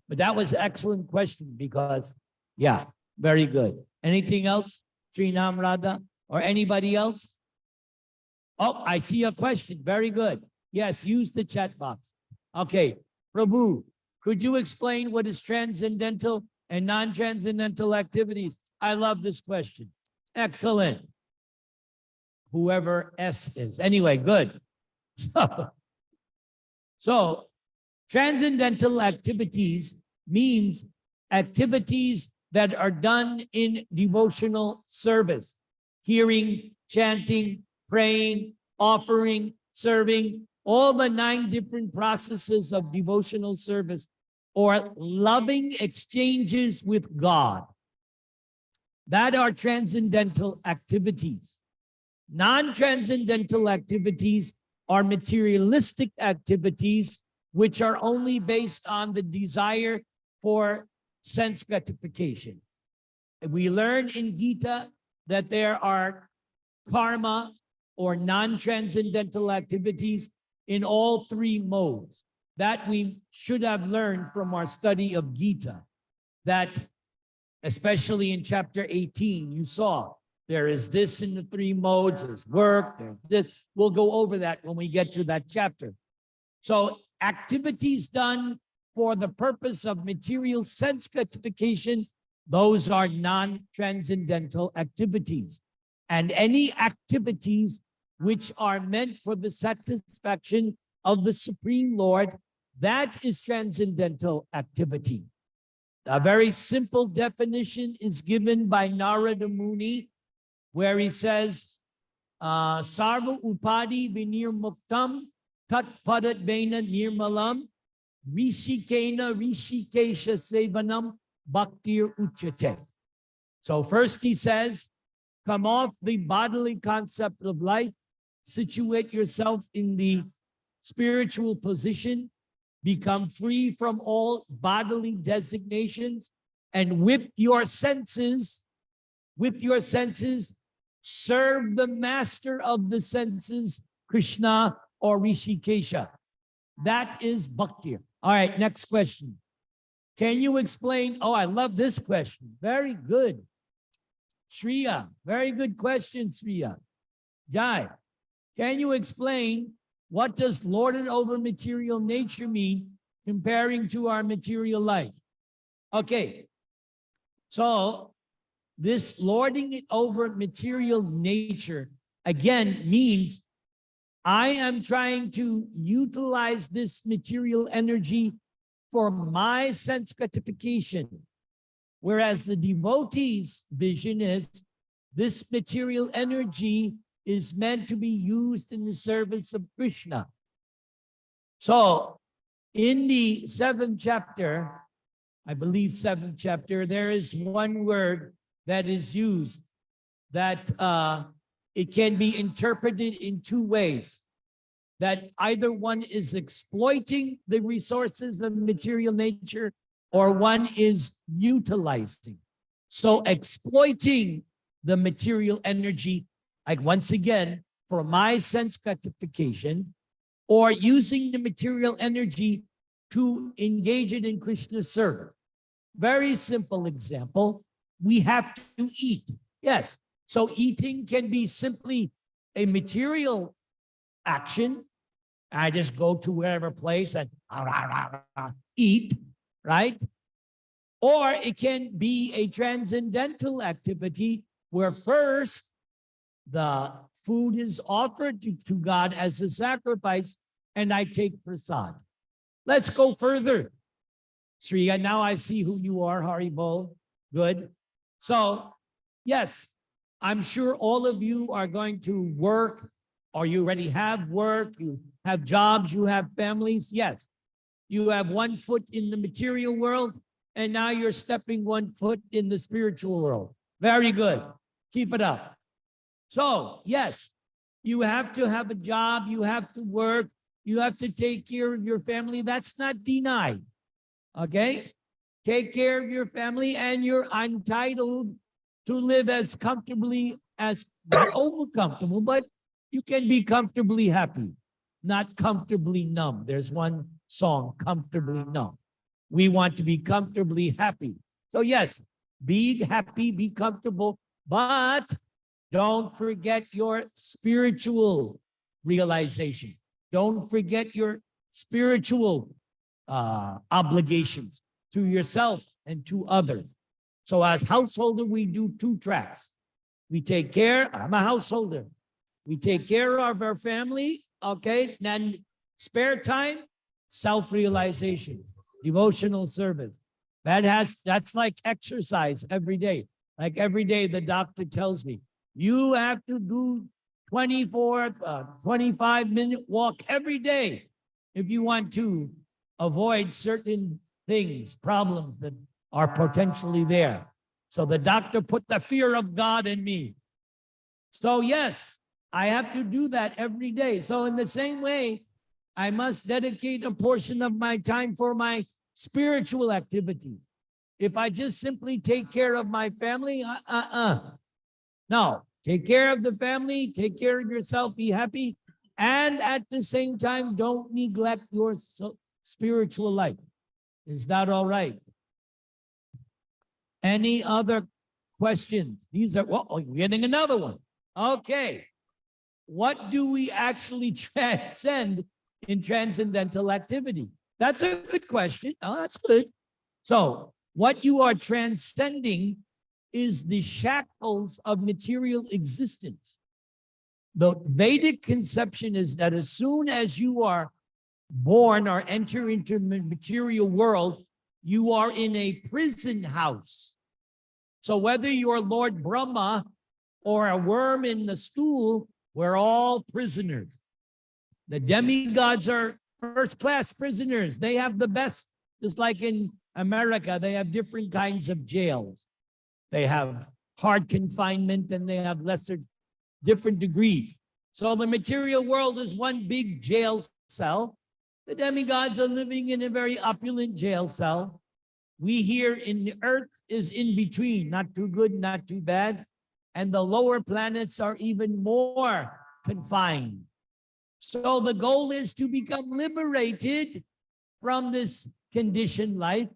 But that was an excellent question because, yeah, very good. Anything else, Srinam Radha, or anybody else? Oh, I see a question. Very good. Yes, use the chat box. Okay, Prabhu, could you explain what is transcendental and non-transcendental activities? I love this question. Excellent. Whoever S is. Anyway, good. So transcendental activities means activities that are done in devotional service, hearing, chanting, praying, offering, serving, all the 9 different processes of devotional service or loving exchanges with God. That are transcendental activities. Non-transcendental activities are materialistic activities which are only based on the desire for sense gratification. We learn in Gita that there are karma or non-transcendental activities in all 3 modes. That we should have learned from our study of Gita, that especially in chapter 18, you saw there is this in the 3 modes, there's work, there's this. We'll go over that when we get to that chapter. So activities done for the purpose of material sense gratification, Those are non-transcendental activities. And any activities which are meant for the satisfaction of the Supreme Lord, that is transcendental activity. A very simple definition is given by Narada Muni, where he says, Sarva upadi vinirmuktam tat padat bena nirmalam rishikena rishikesha sevanam bhaktir uchate. So first he says, come off the bodily concept of life, situate yourself in the spiritual position, become free from all bodily designations, and with your senses, serve the master of the senses, Krishna or Rishikesha. That is bhakti. All right, next question. Can you explain? Oh, I love this question. Very good. Shriya, very good question, Shriya. Jai, can you explain what does lorded over material nature mean comparing to our material life? Okay, so this lording it over material nature, again, means I am trying to utilize this material energy for my sense gratification. Whereas the devotee's vision is this material energy is meant to be used in the service of Krishna. So in the 7th chapter, I believe 7th chapter, there is one word that is used that it can be interpreted in two ways. That either one is exploiting the resources of material nature or one is utilizing. So exploiting the material energy, like once again, for my sense gratification, or using the material energy to engage it in Krishna's service. Very simple example. We have to eat. Yes. So eating can be simply a material action. I just go to wherever place and eat, right? Or it can be a transcendental activity where first the food is offered to God as a sacrifice and I take prasad. Let's go further. Sriya, now I see who you are, Haribol. Good. So, yes, I'm sure all of you are going to work, or you already have work, you have jobs, you have families. Yes, you have one foot in the material world, and now you're stepping one foot in the spiritual world. Very good. Keep it up. So, yes, you have to have a job, you have to work, you have to take care of your family. That's not denied. Okay? Take care of your family, and you're entitled to live as comfortably as, not over comfortable, but you can be comfortably happy, not comfortably numb. There's one song, Comfortably Numb. We want to be comfortably happy. So yes, be happy, be comfortable, but don't forget your spiritual realization. Don't forget your spiritual obligations to yourself and to others. So as householder, we do two tracks. We take care, I'm a householder. We take care of our family, okay? Then spare time, self-realization, devotional service. That's like exercise every day. Like every day, the doctor tells me, you have to do 25-minute walk every day if you want to avoid certain things, problems that are potentially there. So the doctor put the fear of God in me. So yes, I have to do that every day. So in the same way, I must dedicate a portion of my time for my spiritual activities. If I just simply take care of my family, no, take care of the family, take care of yourself, be happy, and at the same time, don't neglect your spiritual life. Is that all right? Any other questions? These are, well, we're getting another one. Okay. What do we actually transcend in transcendental activity? That's a good question. Oh, that's good. So What you are transcending is the shackles of material existence. The Vedic conception is that as soon as you are born or enter into the material world, you are in a prison house. So whether you're Lord Brahma or a worm in the stool, we're all prisoners. The demigods are first-class prisoners. They have the best, just like in America, they have different kinds of jails. They have hard confinement and they have lesser, different degrees. So the material world is one big jail cell. The demigods are living in a very opulent jail cell. We here in the earth is in between, not too good, not too bad. And the lower planets are even more confined. So the goal is to become liberated from this conditioned life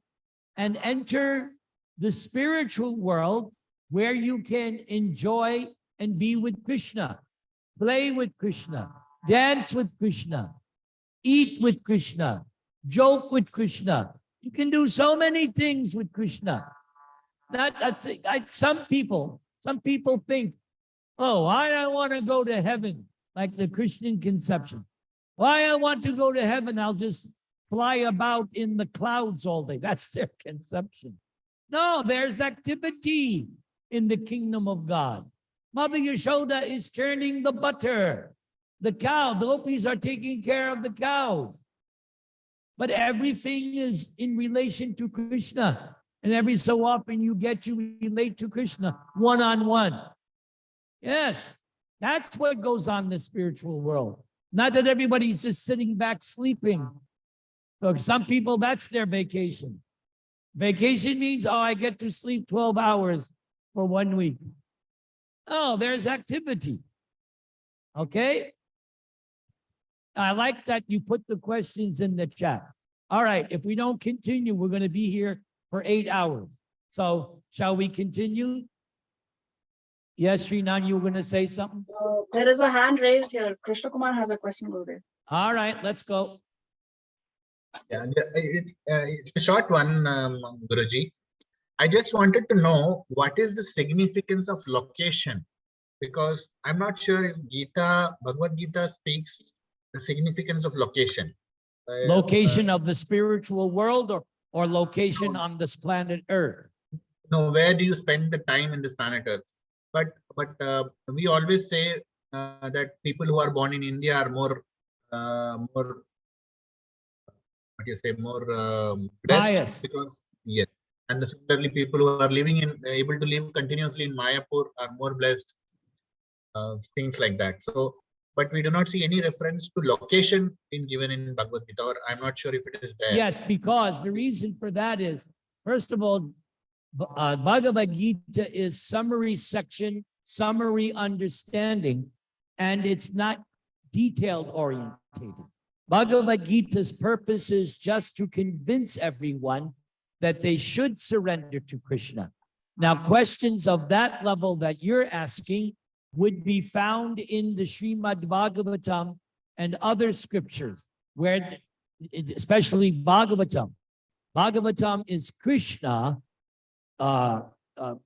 and enter the spiritual world where you can enjoy and be with Krishna, play with Krishna, dance with Krishna, eat with Krishna, joke with Krishna. You can do so many things with Krishna. Some people think, oh, I don't want to go to heaven, like the Christian conception. Why I want to go to heaven, I'll just fly about in the clouds all day. That's their conception. No, there's activity in the kingdom of God. Mother Yashoda is churning the butter. The cow, the gopis are taking care of the cows. But everything is in relation to Krishna. And every so often you get to relate to Krishna one-on-one. Yes, that's what goes on in the spiritual world. Not that everybody's just sitting back sleeping. So some people, that's their vacation. Vacation means, oh, I get to sleep 12 hours for 1 week. Oh, there's activity. Okay? I like that you put the questions in the chat. All right, if we don't continue, we're going to be here for 8 hours. So shall we continue? Yes, Srinan, you were going to say something? There is a hand raised here. Krishna Kumar has a question, Gurudev. All right, let's go. Yeah, it's a short one, Guruji. I just wanted to know what is the significance of location, because I'm not sure if Bhagavad Gita speaks the significance of location. Location of the spiritual world or location on this planet Earth? No, where do you spend the time in this planet Earth? But we always say that people who are born in India are more what you say, more Bias. because yes, and similarly people who are living in able to live continuously in Mayapur are more blessed, things like that. So but we do not see any reference to location given in Bhagavad Gita, or I'm not sure if it is there. Yes, because the reason for that is, first of all, Bhagavad Gita is summary section, summary understanding, and it's not detailed orientated. Bhagavad Gita's purpose is just to convince everyone that they should surrender to Krishna. Now, questions of that level that you're asking would be found in the Srimad Bhagavatam and other scriptures, where, especially Bhagavatam. Bhagavatam is Krishna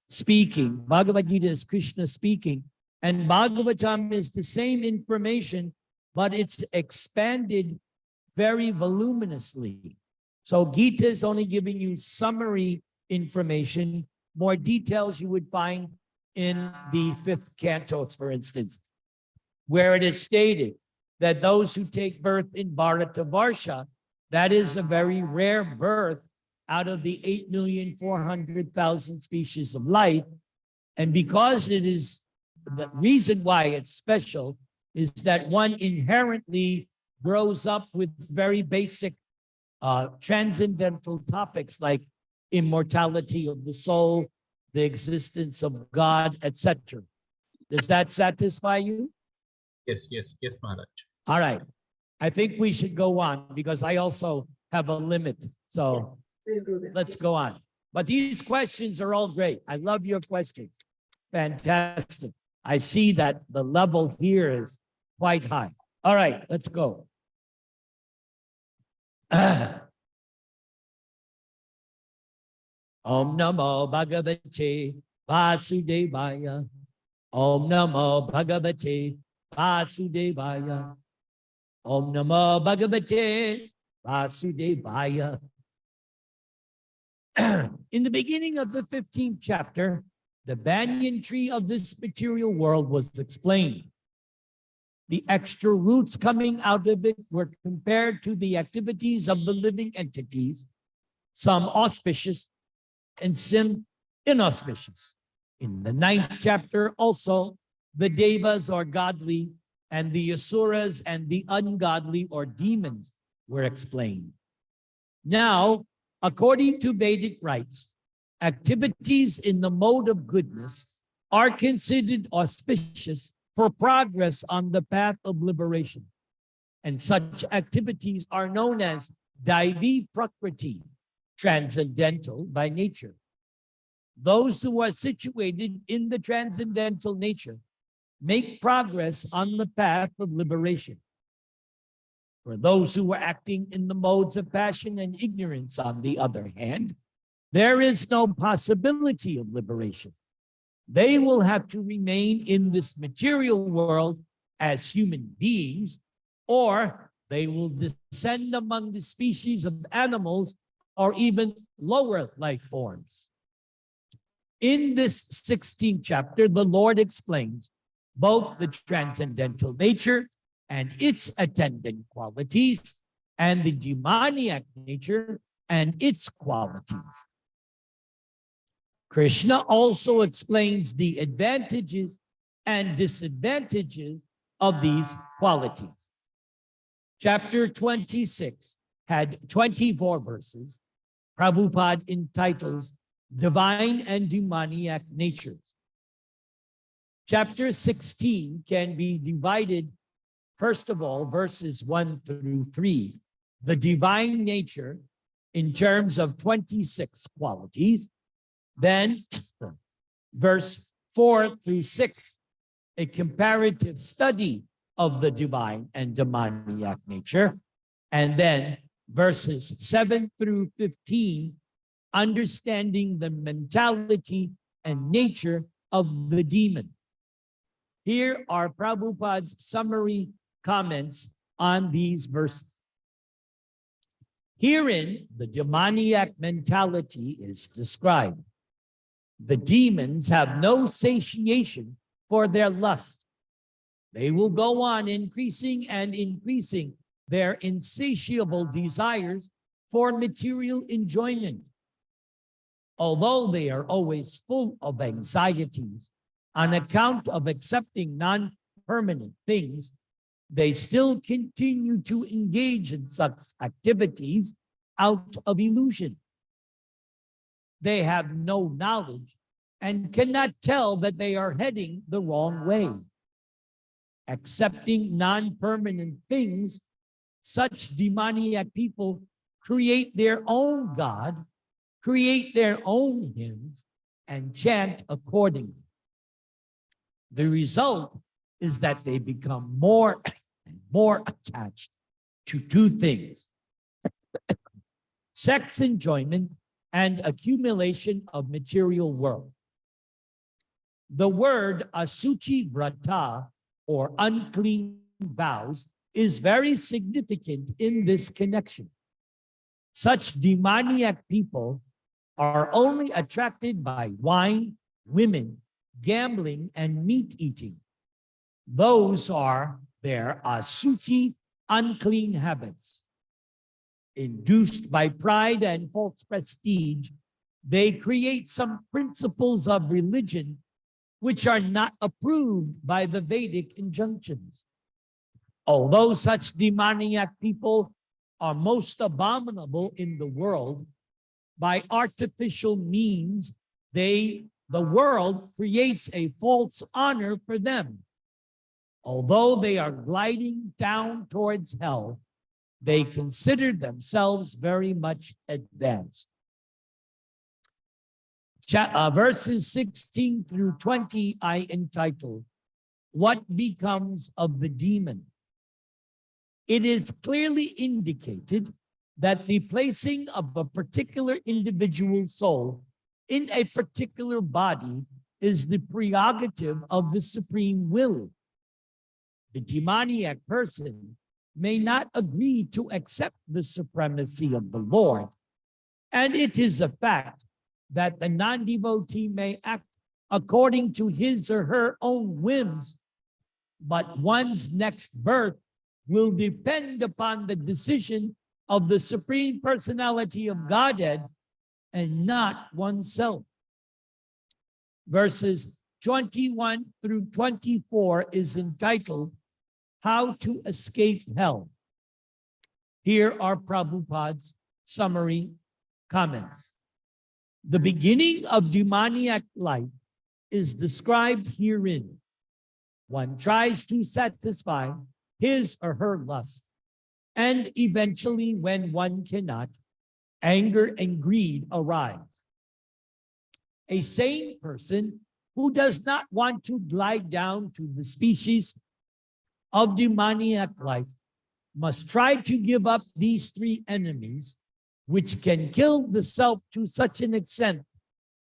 speaking. Bhagavad Gita is Krishna speaking. And Bhagavatam is the same information, but it's expanded very voluminously. So Gita is only giving you summary information. More details you would find in the 5th canto, for instance, where it is stated that those who take birth in Bharatavarsha, that is a very rare birth out of the 8,400,000 species of life. And because it is, the reason why it's special is that one inherently grows up with very basic transcendental topics like immortality of the soul, the existence of God, etc. Does that satisfy you? Yes, Maharaj. All right. I think we should go on because I also have a limit. So Please, Gurudev. let's go on. But these questions are all great. I love your questions. Fantastic. I see that the level here is quite high. All right, let's go. Om Namo Bhagavate Vasudevaya. Om Namo Bhagavate Vasudevaya. Om Namo Bhagavate Vasudevaya. In the beginning of the 15th chapter, the banyan tree of this material world was explained. The extra roots coming out of it were compared to the activities of the living entities, some auspicious and some inauspicious. In the 9th chapter also, the devas or godly and the asuras and the ungodly or demons were explained. Now, according to Vedic rites, activities in the mode of goodness are considered auspicious for progress on the path of liberation. And such activities are known as Daivi Prakriti, transcendental by nature. Those who are situated in the transcendental nature make progress on the path of liberation. For those who are acting in the modes of passion and ignorance, on the other hand, there is no possibility of liberation. They will have to remain in this material world as human beings, or they will descend among the species of animals or even lower life forms. In this 16th chapter, the Lord explains both the transcendental nature and its attendant qualities, and the demoniac nature and its qualities. Krishna also explains the advantages and disadvantages of these qualities. Chapter 26 had 24 verses. Prabhupada entitles Divine and Demoniac Natures. Chapter 16 can be divided, first of all, verses 1 through 3. The divine nature in terms of 26 qualities. Then verse 4 through 6, a comparative study of the divine and demoniac nature. And then verses 7 through 15, understanding the mentality and nature of the demon. Here are Prabhupada's summary comments on these verses. Herein, the demoniac mentality is described. The demons have no satiation for their lust. They will go on increasing and increasing their insatiable desires for material enjoyment. Although they are always full of anxieties on account of accepting non-permanent things, they still continue to engage in such activities out of illusion. They have no knowledge and cannot tell that they are heading the wrong way. Accepting non-permanent things, such demoniac people create their own God, create their own hymns, and chant accordingly. The result is that they become more and more attached to two things: sex enjoyment and accumulation of material wealth. The word asuchi vrata, or unclean vows, is very significant in this connection. Such demoniac people are only attracted by wine, women, gambling, and meat eating. Those are their asuchi, unclean habits. Induced by pride and false prestige, they create some principles of religion which are not approved by the Vedic injunctions. Although such demoniac people are most abominable in the world, by artificial means, the world creates a false honor for them. Although they are gliding down towards hell, they consider themselves very much advanced. Verses 16 through 20, I entitled, What Becomes of the Demon? It is clearly indicated that the placing of a particular individual soul in a particular body is the prerogative of the supreme will. The demoniac person may not agree to accept the supremacy of the Lord, and it is a fact that the non-devotee may act according to his or her own whims, but one's next birth will depend upon the decision of the Supreme Personality of Godhead and not oneself. Verses 21 through 24 is entitled, How to Escape Hell. Here are Prabhupada's summary comments. The beginning of demoniac life is described herein. One tries to satisfy his or her lust, and eventually, when one cannot, anger and greed arise. A sane person who does not want to glide down to the species of demoniac life must try to give up these three enemies, which can kill the self to such an extent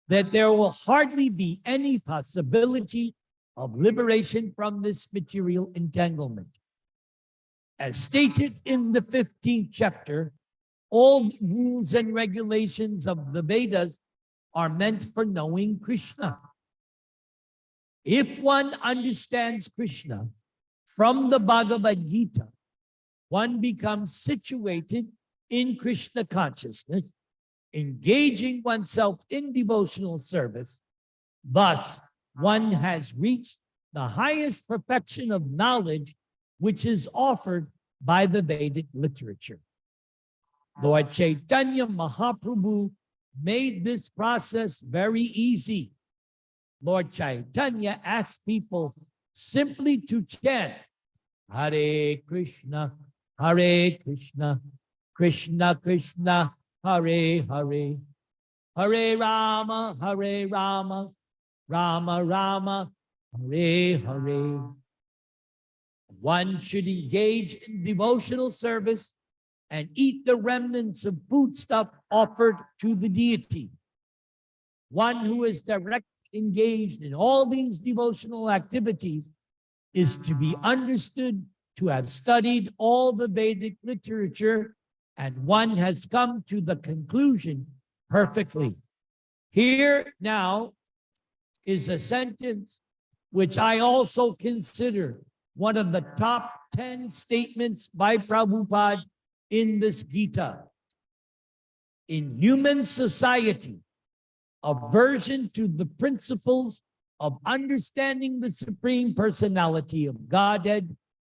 that there will hardly be any possibility of liberation from this material entanglement. As stated in the 15th chapter, all the rules and regulations of the Vedas are meant for knowing Krishna. If one understands Krishna from the Bhagawad Gita, one becomes situated in Krishna consciousness, engaging oneself in devotional service. Thus, one has reached the highest perfection of knowledge which is offered by the Vedic literature. Lord Chaitanya Mahaprabhu made this process very easy. Lord Chaitanya asked people simply to chant Hare Krishna, Krishna Krishna, Hare Hare, Hare Rama, Rama Rama, Hare Hare. One should engage in devotional service and eat the remnants of foodstuff offered to the deity. One who is directly engaged in all these devotional activities is to be understood to have studied all the Vedic literature, and one has come to the conclusion perfectly. Here now is a sentence which I also consider one of the top 10 statements by Prabhupada in this Gita. In human society, aversion to the principles of understanding the Supreme Personality of Godhead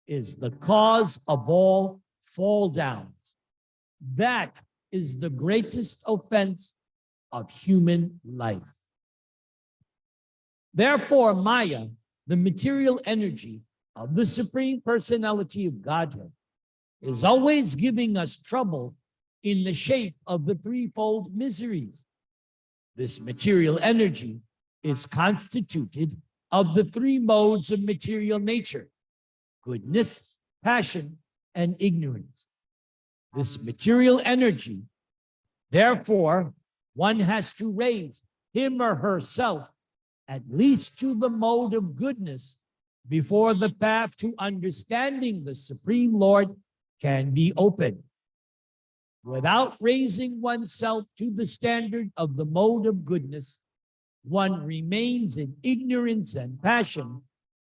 is the cause of all fall downs. That is the greatest offense of human life. Therefore, Maya, the material energy of the Supreme Personality of Godhead, is always giving us trouble in the shape of the threefold miseries. This material energy is constituted of the three modes of material nature: goodness, passion, and ignorance. This material energy, therefore, one has to raise him or herself at least to the mode of goodness before the path to understanding the Supreme Lord can be opened. Without raising oneself to the standard of the mode of goodness, one remains in ignorance and passion,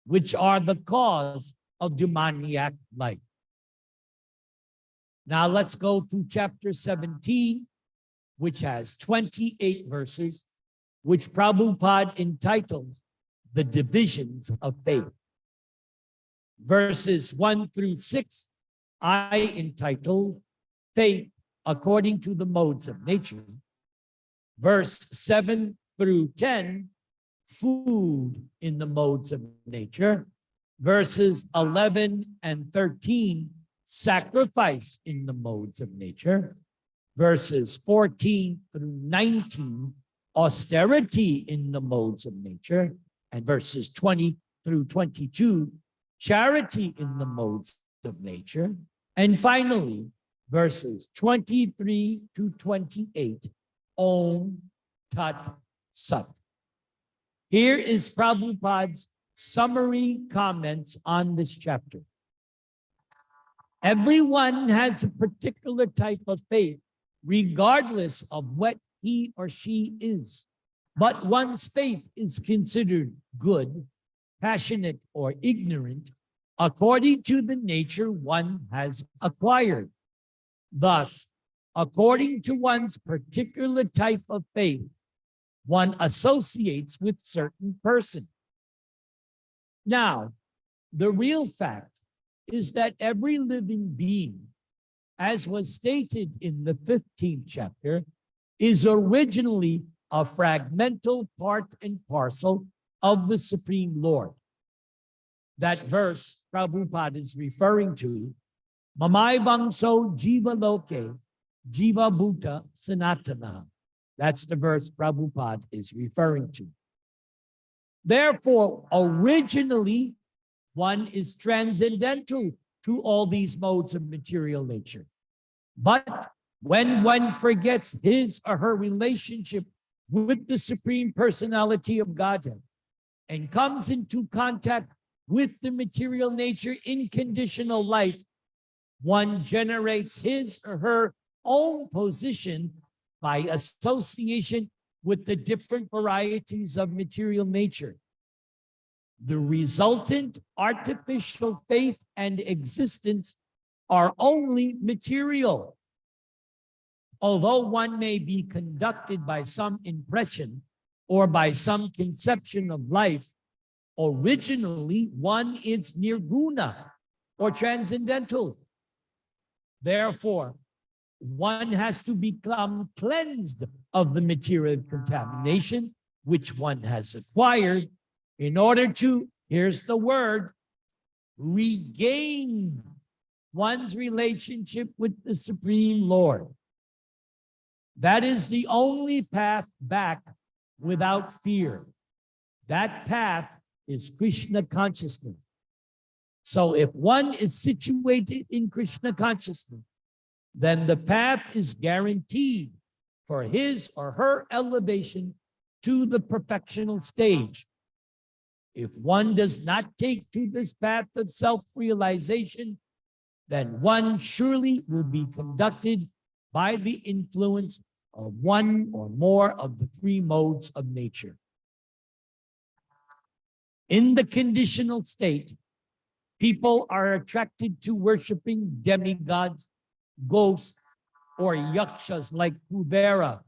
which are the cause of demoniac life. Now let's go to chapter 17, which has 28 verses, which Prabhupada entitles The Divisions of Faith. Verses 1 through 6, I entitle Faith According to the Modes of Nature. Verse 7 through 10, Food in the Modes of Nature. Verses 11 and 13, Sacrifice in the Modes of Nature. Verses 14 through 19, Austerity in the Modes of Nature. And verses 20 through 22, Charity in the Modes of Nature. And finally, verses 23 to 28, Om Tat Sat. Here is Prabhupada's summary comments on this chapter. Everyone has a particular type of faith, regardless of what he or she is. But one's faith is considered good, passionate, or ignorant according to the nature one has acquired. Thus, according to one's particular type of faith, one associates with certain person. Now, the real fact is that every living being, as was stated in the 15th chapter, is originally a fragmental part and parcel of the Supreme Lord. That verse Prabhupada is referring to, Mamai Bangso Jiva Loke, Jiva Bhuta Sanatana. That's the verse Prabhupada is referring to. Therefore, originally, one is transcendental to all these modes of material nature. But when one forgets his or her relationship with the Supreme Personality of Godhead and comes into contact with the material nature in conditional life, one generates his or her own position by association with the different varieties of material nature. The resultant artificial faith and existence are only material. Although one may be conducted by some impression or by some conception of life, originally one is nirguna or transcendental. Therefore, one has to become cleansed of the material contamination which one has acquired in order to, here's the word, regain one's relationship with the Supreme Lord. That is the only path back without fear. That path is Krishna consciousness. So if one is situated in Krishna consciousness, then the path is guaranteed for his or her elevation to the perfectional stage. If one does not take to this path of self-realization, then one surely will be conducted by the influence of one or more of the three modes of nature. In the conditional state, people are attracted to worshiping demigods, ghosts, or yakshas like Kubera.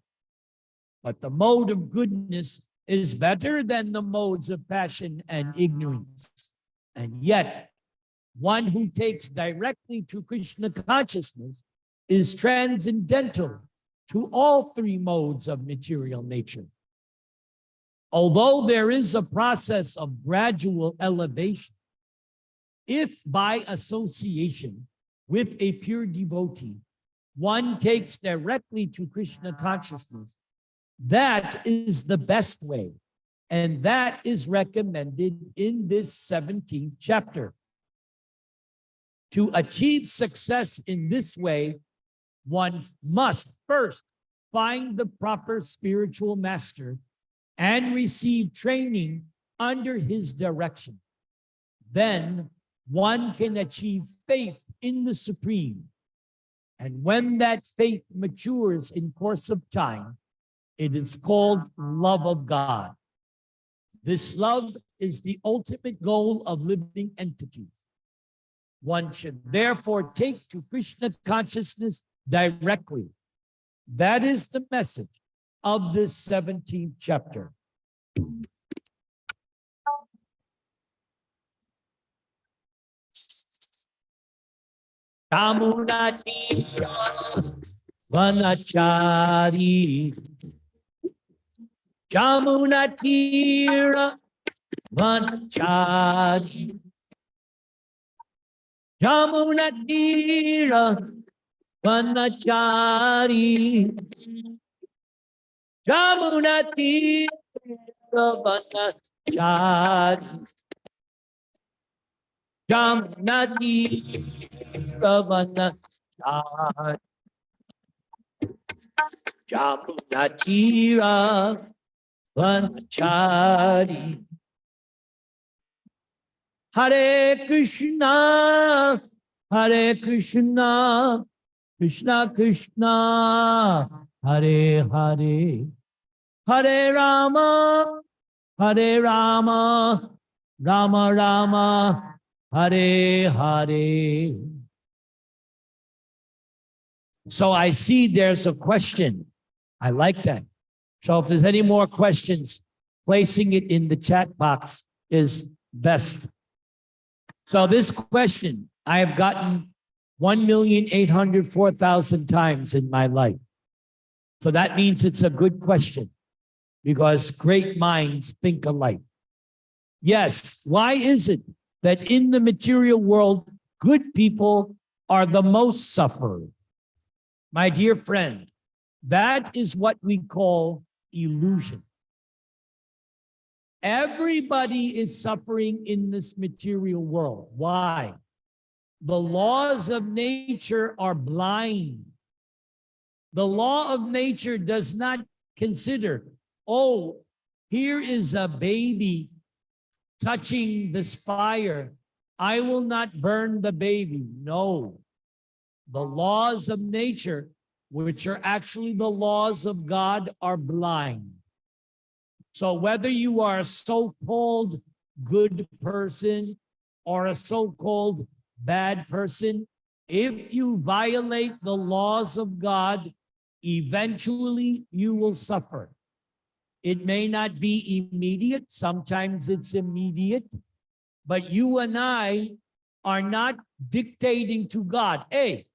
But the mode of goodness is better than the modes of passion and ignorance. And yet, one who takes directly to Krishna consciousness is transcendental to all three modes of material nature. Although there is a process of gradual elevation, if by association with a pure devotee, one takes directly to Krishna consciousness, that is the best way. And that is recommended in this 17th chapter. To achieve success in this way, one must first find the proper spiritual master and receive training under his direction. Then one can achieve faith in the Supreme. And when that faith matures in course of time, it is called love of God. This love is the ultimate goal of living entities. One should therefore take to Krishna consciousness directly. That is the message of this 17th chapter. Kamunati Vanachari Jamunatira Vanachari Jamunatira Vanachari Jamunatira Vanachari Jamunatira Vanachari Jamunatira Vanachari. Hare Krishna, Hare Krishna, Krishna Krishna, Hare Hare, Hare Rama, Hare Rama, Rama Rama, Hare Hare. So I see there's a question. I like that. So if there's any more questions, placing it in the chat box is best. So this question I have gotten 1,804,000 times in my life. So that means it's a good question because great minds think alike. Yes, why is it that in the material world, good people are the most suffering? My dear friend, that is what we call illusion. Everybody is suffering in this material world. Why? The laws of nature are blind. The law of nature does not consider, oh, here is a baby touching this fire. I will not burn the baby. No. The laws of nature, which are actually the laws of God, are blind. So whether you are a so-called good person or a so-called bad person, if you violate the laws of God, eventually you will suffer. It may not be immediate. Sometimes it's immediate. But you and I are not dictating to God, hey,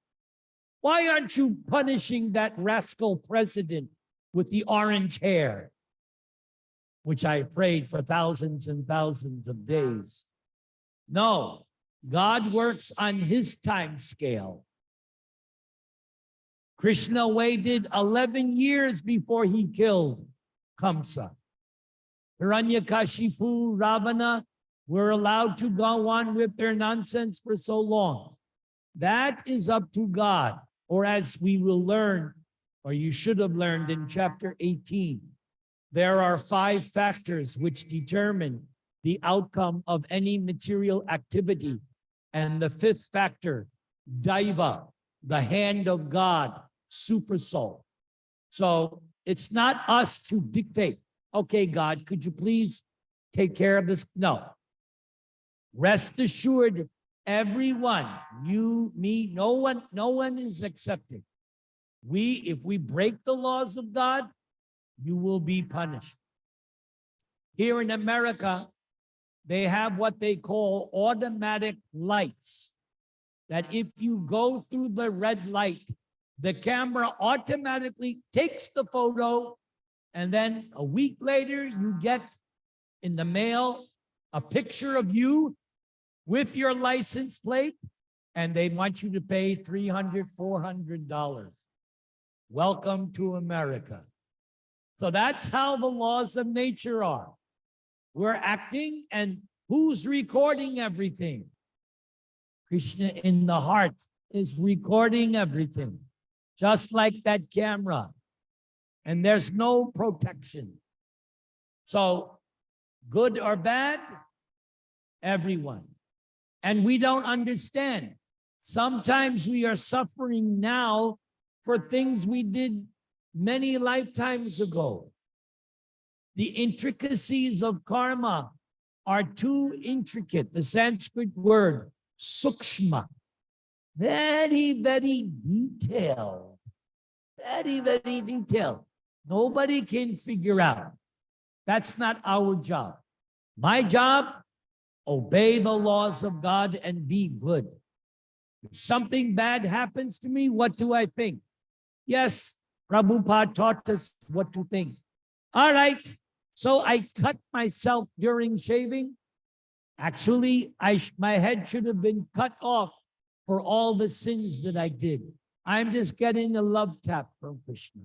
why aren't you punishing that rascal president with the orange hair? Which I prayed for thousands and thousands of days. No, God works on his time scale. Krishna waited 11 years before he killed Kamsa. Hiranyakashipu, Ravana were allowed to go on with their nonsense for so long. That is up to God, or as we will learn, or you should have learned in chapter 18. There are 5 factors which determine the outcome of any material activity. And the 5th factor, Daiva, the hand of God, super soul. So it's not us to dictate, okay, God, could you please take care of this? No. Rest assured, everyone, you, me, no one is accepted. If we break the laws of God, you will be punished. Here in America, they have what they call automatic lights, that if you go through the red light, the camera automatically takes the photo, and then a week later, you get in the mail a picture of you with your license plate, and they want you to pay $300, $400. Welcome to America. So that's how the laws of nature are. We're acting, and who's recording everything? Krishna in the heart is recording everything, just like that camera. And there's no protection. So good or bad, everyone. And we don't understand. Sometimes we are suffering now for things we did many lifetimes ago. The intricacies of karma are too intricate. The Sanskrit word, sukshma, very, very detailed. Very, very detailed. Nobody can figure out. That's not our job. My job, obey the laws of God and be good. If something bad happens to me, what do I think? Yes, Prabhupada taught us what to think. All right, so I cut myself during shaving. Actually, my head should have been cut off for all the sins that I did. I'm just getting a love tap from Krishna.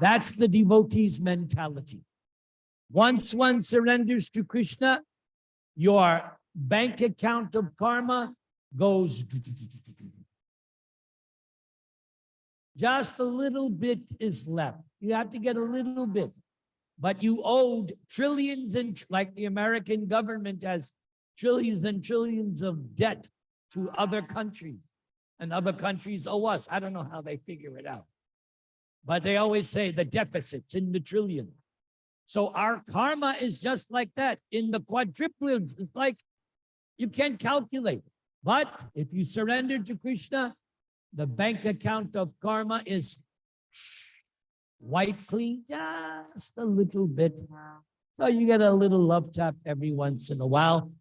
That's the devotee's mentality. Once one surrenders to Krishna, your bank account of karma goes. Just a little bit is left. You have to get a little bit. But you owed trillions and like the American government has trillions and trillions of debt to other countries. And other countries owe us. I don't know how they figure it out. But they always say the deficit's in the trillions. So our karma is just like that in the quadrillions. It's like you can't calculate. But if you surrender to Krishna, the bank account of karma is wiped clean just a little bit. So you get a little love tap every once in a while.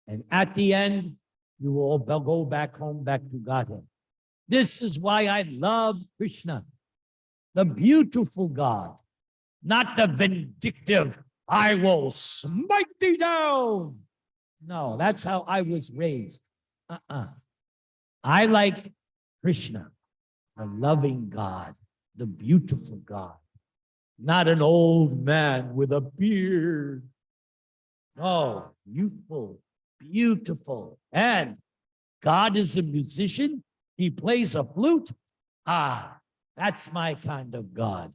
And at the end, you will go back home, back to Godhead. This is why I love Krishna, the beautiful God, not the vindictive, I will smite thee down. No, that's how I was raised. I like Krishna, the loving God, the beautiful God, not an old man with a beard. No, youthful, beautiful. And God is a musician. He plays a flute. That's my kind of God.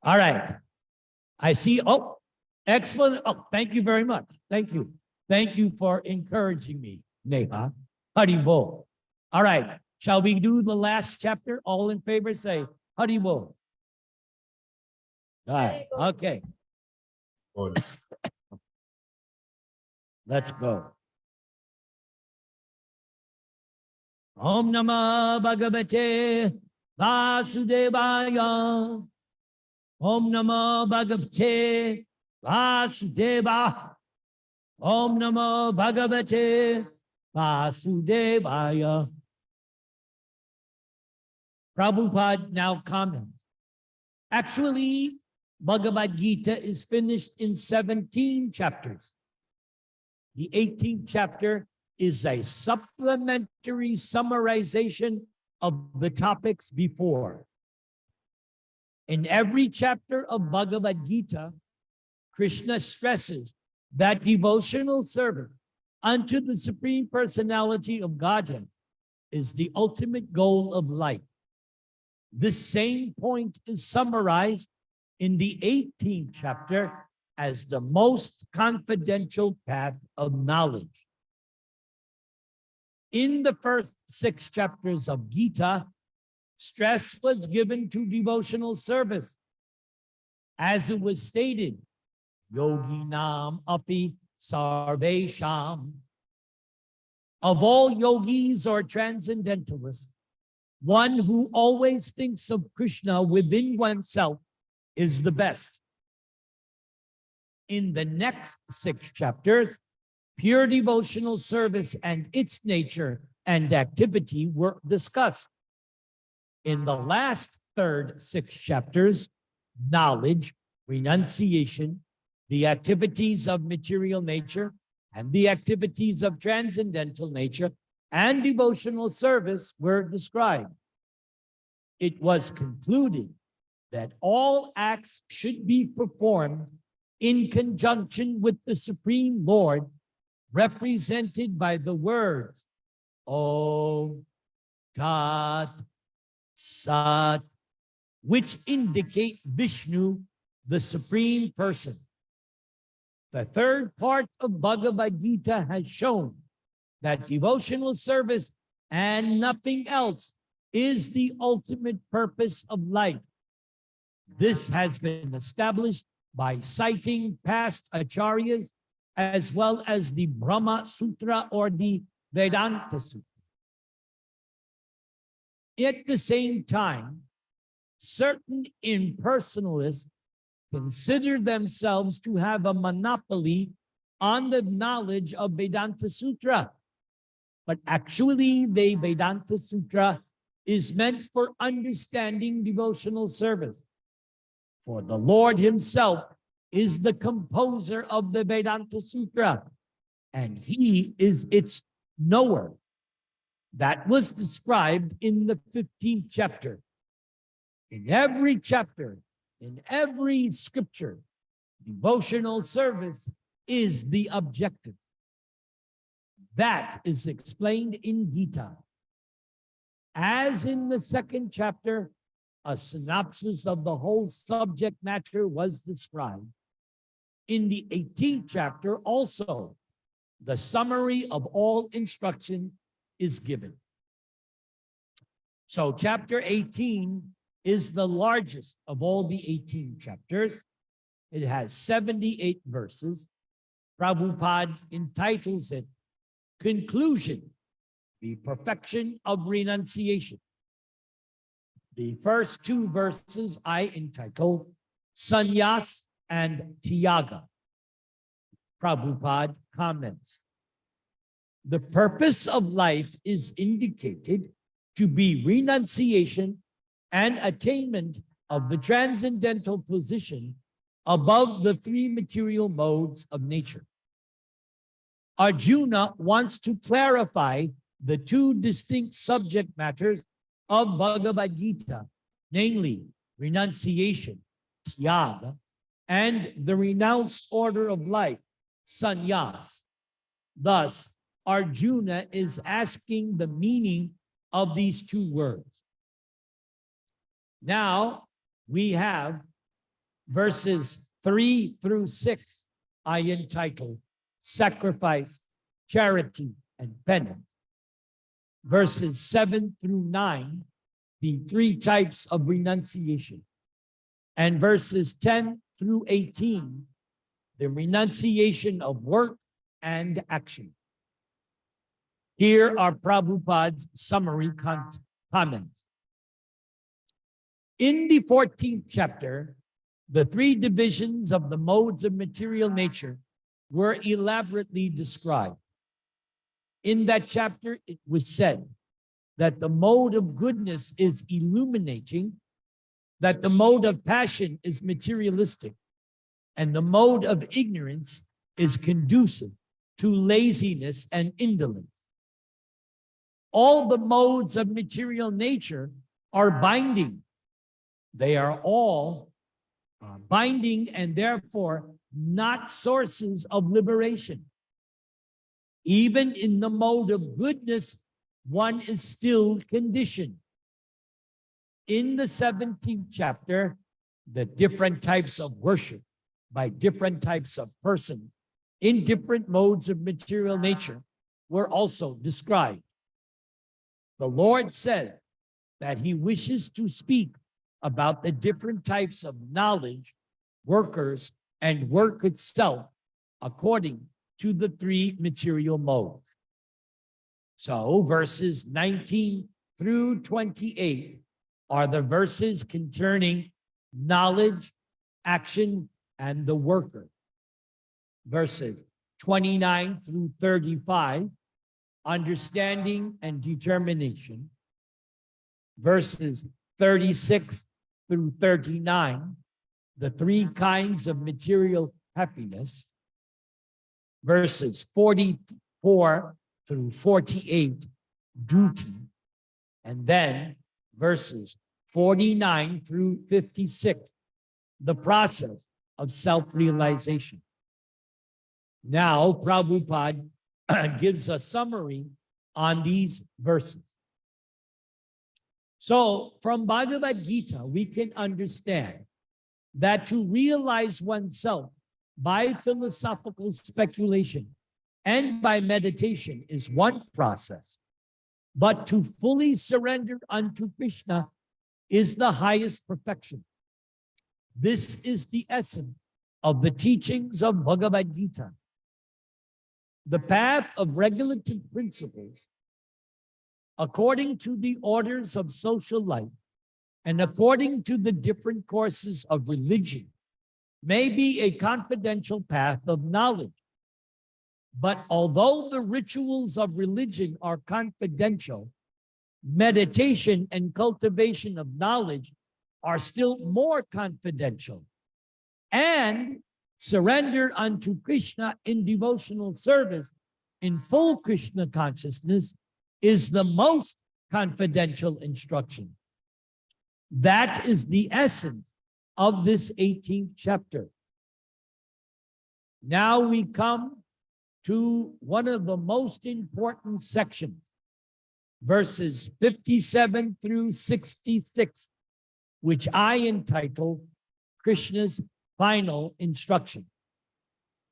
All right. I see. Oh, excellent. Oh, thank you very much. Thank you. Thank you for encouraging me, Neha. Haribol. All right. Shall we do the last chapter? All in favor say Haribol. All right. Okay. Let's go. Om Namah Bhagavate Vasudevaya. Om Namah Bhagavate Vasudeva. Om Namah Bhagavate Vasudevaya. Prabhupada now comments. Actually, Bhagavad Gita is finished in 17 chapters. The 18th chapter is a supplementary summarization of the topics before. In every chapter of Bhagavad Gita, Krishna stresses that devotional service unto the Supreme Personality of Godhead is the ultimate goal of life. This same point is summarized in the 18th chapter as the most confidential path of knowledge. In the first 6 chapters of Gita, stress was given to devotional service. As it was stated, Yoginam api sarvesham. Of all yogis or transcendentalists, one who always thinks of Krishna within oneself is the best. In the next 6 chapters, pure devotional service and its nature and activity were discussed. In the last 6 chapters, knowledge, renunciation, the activities of material nature, and the activities of transcendental nature and devotional service were described. It was concluded that all acts should be performed in conjunction with the Supreme Lord, represented by the words Om Tat Sat, which indicate Vishnu, the Supreme Person. The third part of Bhagavad Gita has shown that devotional service and nothing else is the ultimate purpose of life. This has been established by citing past acharyas as well as the Brahma Sutra or the Vedanta Sutra. At the same time, certain impersonalists consider themselves to have a monopoly on the knowledge of Vedanta Sutra. But actually, the Vedanta Sutra is meant for understanding devotional service. For the Lord himself is the composer of the Vedanta Sutra, and he is its knower. That was described in the 15th chapter. In every chapter, in every scripture, devotional service is the objective. That is explained in Gita. As in the second chapter, a synopsis of the whole subject matter was described. In the 18th chapter also, the summary of all instruction is given. So chapter 18 is the largest of all the 18 chapters. It has 78 verses. Prabhupada entitles it Conclusion, the Perfection of Renunciation. The first two verses I entitle Sannyas and Tyaga. Prabhupada comments, the purpose of life is indicated to be renunciation and attainment of the transcendental position above the three material modes of nature. Arjuna wants to clarify the two distinct subject matters of Bhagavad Gita, namely renunciation, tyaga, and the renounced order of life, sannyas. Thus, Arjuna is asking the meaning of these two words. Now, we have verses 3 through 6, I entitle Sacrifice, Charity, and Penance. Verses 7 through 9, the three types of renunciation. And verses 10 through 18, the renunciation of work and action. Here are Prabhupada's summary comments. In the 14th chapter, the three divisions of the modes of material nature were elaborately described. In that chapter, it was said that the mode of goodness is illuminating, that the mode of passion is materialistic, and the mode of ignorance is conducive to laziness and indolence. All the modes of material nature are binding. They are all binding and therefore not sources of liberation. Even in the mode of goodness, one is still conditioned. In the 17th chapter, the different types of worship by different types of person in different modes of material nature were also described. The Lord says that he wishes to speak about the different types of knowledge, workers, and work itself according to the three material modes. So verses 19 through 28 are the verses concerning knowledge, action, and the worker. Verses 29 through 35, understanding and determination. Verses 36 through 39, the three kinds of material happiness. Verses 44 through 48, duty. And then verses 49 through 56, the process of self-realization. Now, Prabhupada gives a summary on these verses. So, from Bhagavad Gita, we can understand that to realize oneself by philosophical speculation and by meditation is one process, but to fully surrender unto Krishna is the highest perfection. This is the essence of the teachings of Bhagavad Gita. The path of regulative principles, according to the orders of social life and according to the different courses of religion, may be a confidential path of knowledge. But although the rituals of religion are confidential, meditation and cultivation of knowledge are still more confidential. And surrender unto Krishna in devotional service in full Krishna consciousness is the most confidential instruction. That is the essence of this 18th chapter. Now we come to one of the most important sections, verses 57 through 66, which I entitle Krishna's Final Instruction.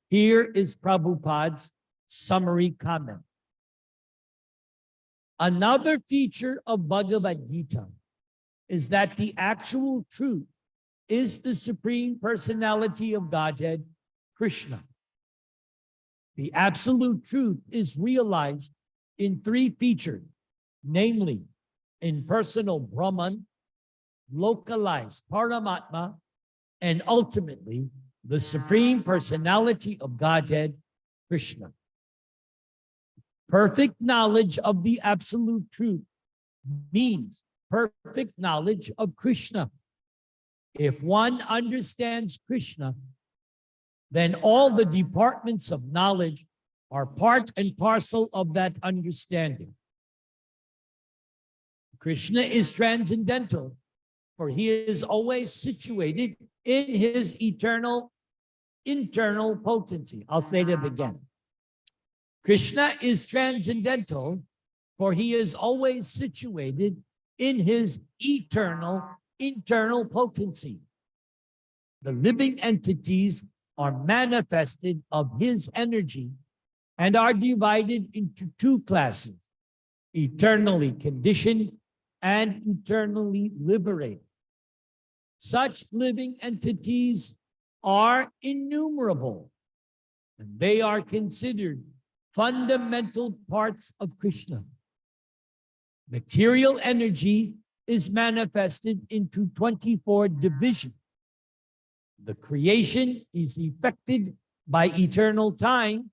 Here is Prabhupada's summary comment. Another feature of Bhagavad Gita is that the actual truth is the Supreme Personality of Godhead, Krishna. The absolute truth is realized in three features, namely impersonal Brahman, localized Paramatma, and ultimately the Supreme Personality of Godhead, Krishna. Perfect knowledge of the absolute truth means perfect knowledge of Krishna. If one understands Krishna, then all the departments of knowledge are part and parcel of that understanding. Krishna is transcendental, for he is always situated in his eternal internal potency. I'll say that again. Krishna is transcendental, for he is always situated in his eternal internal potency. The living entities are manifested of his energy and are divided into two classes, eternally conditioned and eternally liberated. Such living entities are innumerable, and they are considered fundamental parts of Krishna. Material energy is manifested into 24 divisions. The creation is effected by eternal time,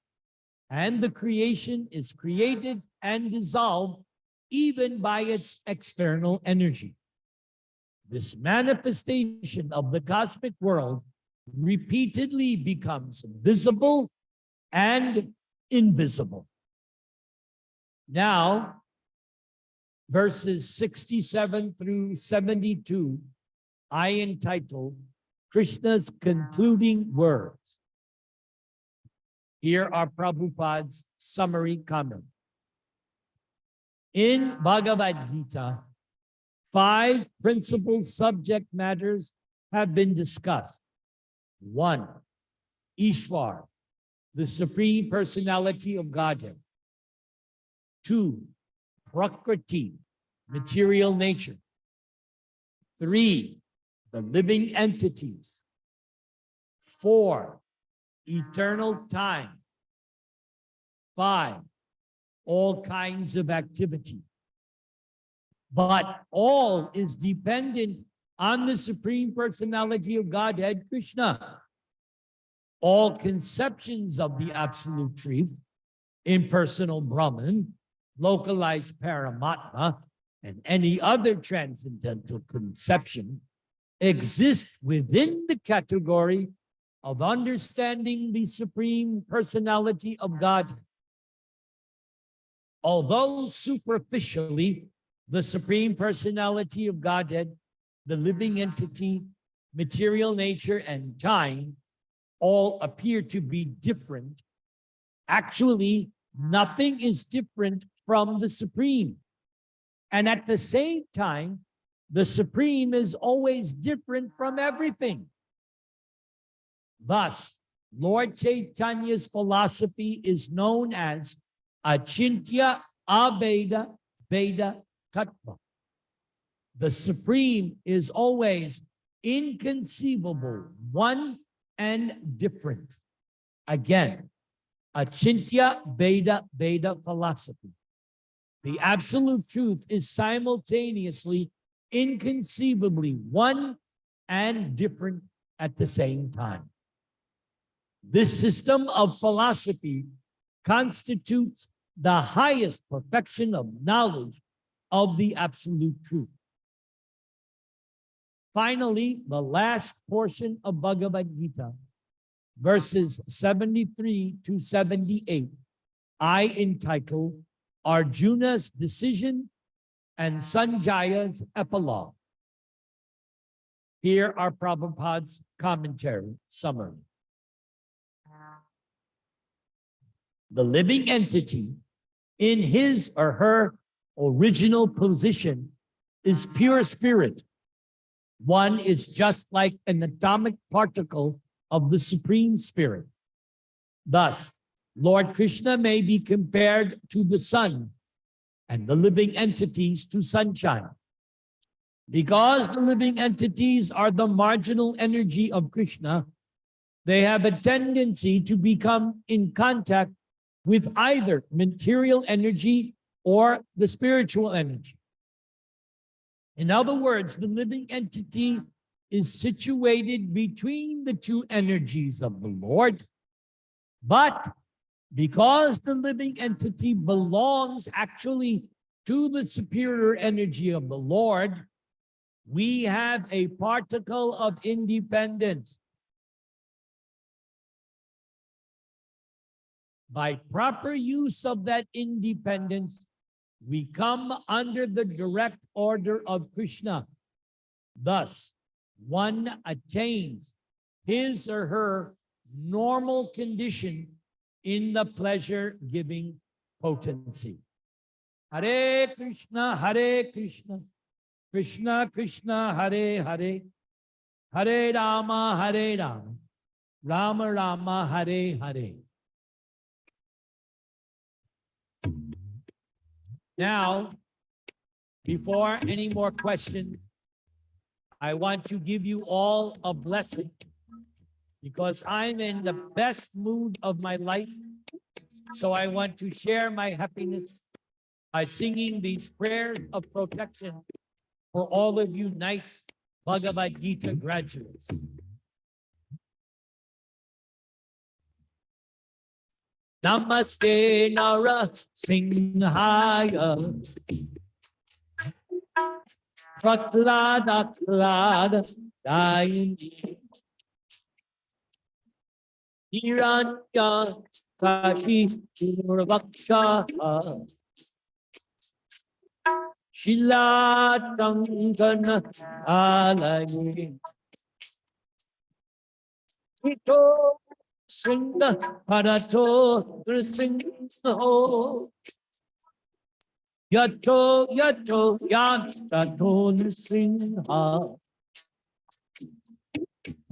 and the creation is created and dissolved even by its external energy. This manifestation of the cosmic world repeatedly becomes visible and invisible. Now, verses 67 through 72, I entitled Krishna's Concluding Words. Here are Prabhupada's summary comment. In Bhagavad Gita, 5 principal subject matters have been discussed. 1, Ishvara, the Supreme Personality of Godhead. 2, Prakriti, material nature. 3, the living entities. 4, eternal time. 5, all kinds of activity. But all is dependent on the Supreme Personality of Godhead, Krishna. All conceptions of the absolute truth, impersonal Brahman, localized Paramatma, and any other transcendental conception exist within the category of understanding the Supreme Personality of God. Although superficially, the Supreme Personality of Godhead, the living entity, material nature, and time all appear to be different, actually, nothing is different from the Supreme. And at the same time, the Supreme is always different from everything. Thus, Lord Chaitanya's philosophy is known as Achintya Abheda Veda Tattva. The Supreme is always inconceivable, one and different. Again, Achintya Veda philosophy. The absolute truth is simultaneously, inconceivably one and different at the same time. This system of philosophy constitutes the highest perfection of knowledge of the absolute truth. Finally, the last portion of Bhagavad Gita, verses 73 to 78, I entitle Arjuna's Decision and Sanjaya's Epilogue. Here are Prabhupada's commentary summary. The living entity, in his or her original position is pure spirit. One is just like an atomic particle of the Supreme Spirit. Thus, Lord Krishna may be compared to the sun and the living entities to sunshine. Because the living entities are the marginal energy of Krishna, they have a tendency to become in contact with either material energy or the spiritual energy. In other words, the living entity is situated between the two energies of the Lord, but because the living entity belongs actually to the superior energy of the Lord, we have a particle of independence. By proper use of that independence, we come under the direct order of Krishna. Thus, one attains his or her normal condition in the pleasure-giving potency. Hare Krishna, Krishna Krishna, Hare Hare, Hare Rama, Rama Rama, Hare Hare. Now, before any more questions, I want to give you all a blessing because I'm in the best mood of my life. So I want to share my happiness by singing these prayers of protection for all of you nice Bhagavad Gita graduates. Namaste Nara Singhaya Prahlada Dayini Hiranya Kashi Purvaksha Shilatangana Alaye Ito Singha Parato Singho Yato Yato Singha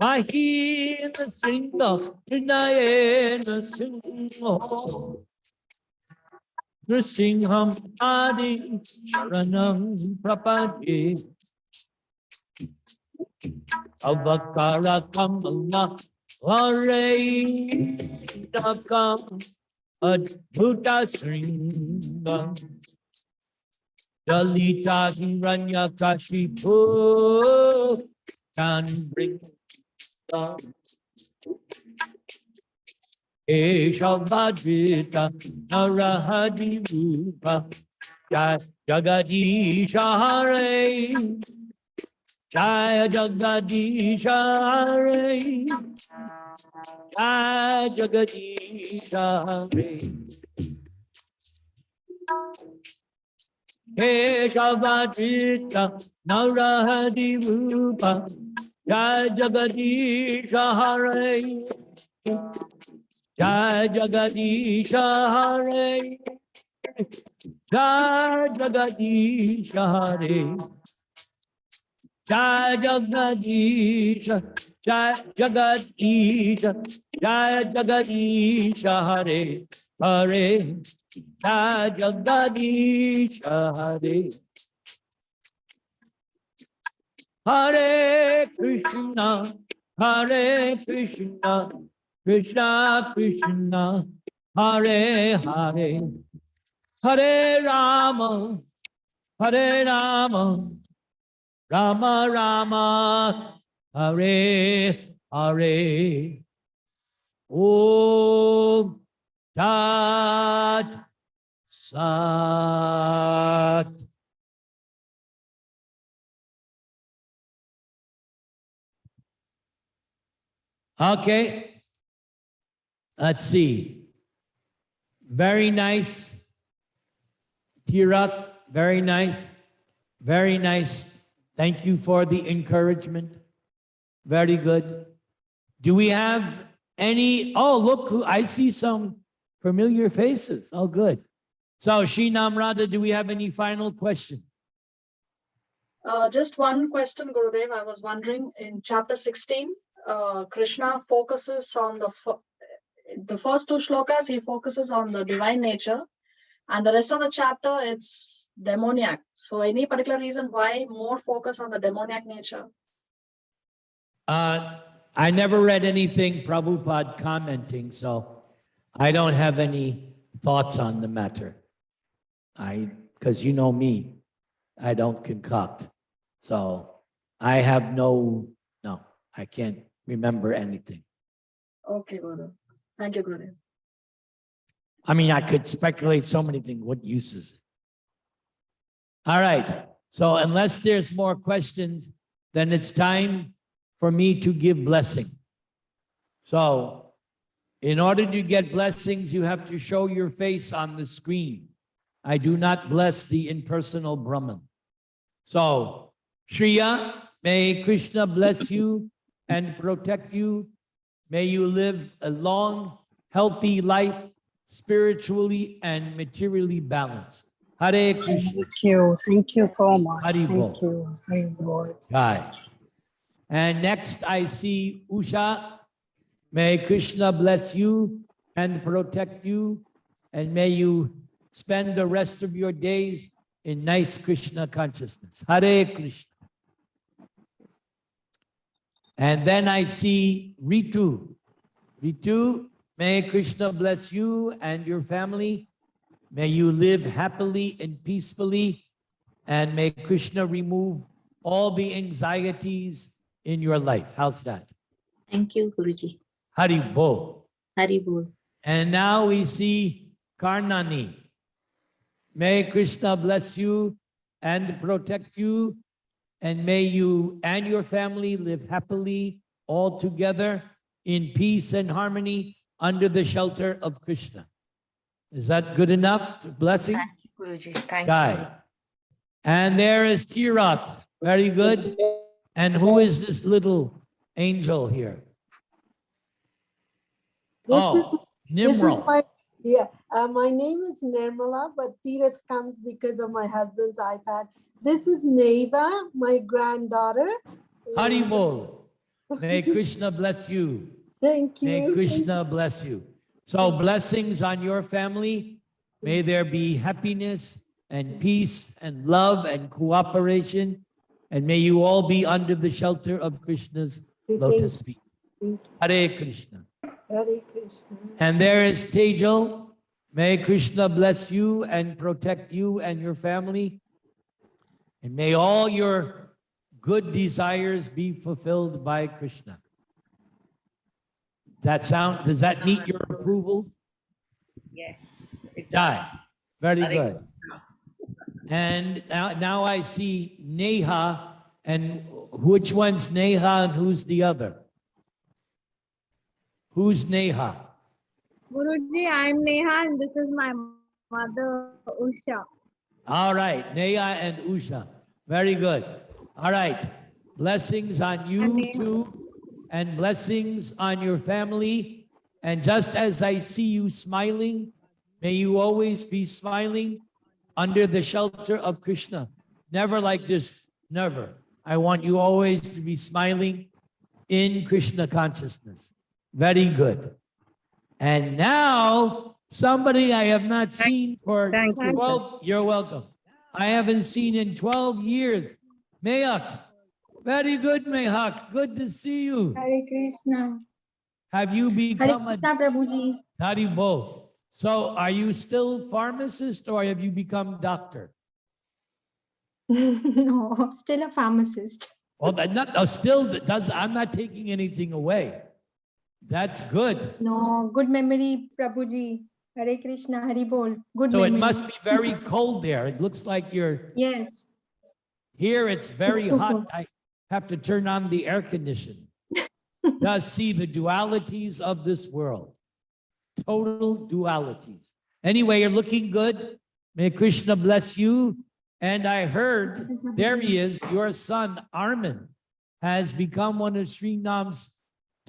Mahina Singha Trinayena Singho Nrisingham Adi Sharanam Prapade Avakara Kamala Hare Dakam Adbhuta Sringam Dalita Hiranya Kashipu can bring down Eshavadvita Narahadi Rupa Jagadisha Hare Jaya Jagadisha Hare Jaya Jagadisha Hare Eshavadvita Narahadi Rupa Jaya Jagadisha Hare Jai Jagadisha Hare Jai Jagadisha Hare Jai Jagadisha Jai Jagadisha Jai Jagadisha Hare Hare Jai Jagadisha Hare Hare Krishna Krishna Krishna Hare Hare Hare Rama Rama Rama Hare Hare Om Tat Sat. Okay. Let's see. Very nice. Tirak, very nice. Very nice. Thank you for the encouragement. Very good. Do we have any? Oh, look, I see some familiar faces. Oh, good. So, Srinam Radha, do we have any final question? Just one question, Gurudev. I was wondering, in chapter 16, Krishna focuses on the first two shlokas, he focuses on the divine nature, and the rest of the chapter, it's demoniac. So any particular reason why more focus on the demoniac nature? I never read anything Prabhupada commenting, so I don't have any thoughts on the matter. Because you know me, I don't concoct. So I have no, I can't remember anything. Okay, Gurudev. Thank you, Gurudev. I mean, I could speculate so many things. What use is it? All right. So unless there's more questions, then it's time for me to give blessing. So in order to get blessings, you have to show your face on the screen. I do not bless the impersonal Brahman. So, Shriya, may Krishna bless you and protect you. May you live a long, healthy life, spiritually and materially balanced. Hare Krishna. Thank you so much. Hari Bol. Thank you, Hari Bol. Jai. And next I see Usha. May Krishna bless you and protect you, and may you spend the rest of your days in nice Krishna consciousness. Hare Krishna. And then I see Ritu. Ritu, may Krishna bless you and your family. May you live happily and peacefully, and may Krishna remove all the anxieties in your life. How's that? Thank you, Guruji. Hari Bol. Hari Bol. And now we see Karnani. May Krishna bless you and protect you, and may you and your family live happily all together in peace and harmony under the shelter of Krishna. Is that good enough? Blessing? Thank you, Guruji. Thank Jai. you. And there is Tirath. Very good. And who is this little angel here? This is Nimrod. my name is Nirmala, but Tirath comes because of my husband's iPad. This is Meva, my granddaughter. Hari Bol. May Krishna bless you. Thank you. May Krishna bless you. So blessings on your family. May there be happiness and peace and love and cooperation. And may you all be under the shelter of Krishna's lotus feet. Thank Hare Krishna. you. Hare Krishna. And there is Tejal. May Krishna bless you and protect you and your family. And may all your good desires be fulfilled by Krishna. Does that meet your approval? Yes. It Jai. does. Very Hare good. Krishna. And now I see Neha, and which one's Neha and who's the other? Who's Neha? Guruji, I'm Neha and this is my mother Usha. All right, Neha and Usha. Very good. All right. Blessings on you And Neha. too, and blessings on your family. And just as I see you smiling, may you always be smiling under the shelter of Krishna. Never like this, never. I want you always to be smiling in Krishna consciousness. Very good. And now, somebody I have not seen for Thank you. 12, you're welcome. I haven't seen in 12 years. Mayak. Very good, Mayak. Good to see you. Hare Krishna. Have you Hare become a Krishna, Prabhuji. Haribo? So are you still pharmacist or have you become doctor? No, still a pharmacist. Oh, but I'm not taking anything away. That's good. No, good memory, Prabhuji. Hare Krishna, Hari Bol. Good So it memory. must be very cold there. It looks like you're Yes. here. It's very too hot. cold. I have to turn on the air conditioning. Does see the dualities of this world. Total dualities. Anyway, you're looking good. May Krishna bless you. And I heard, there he is, your son, Armin, has become one of Srinam's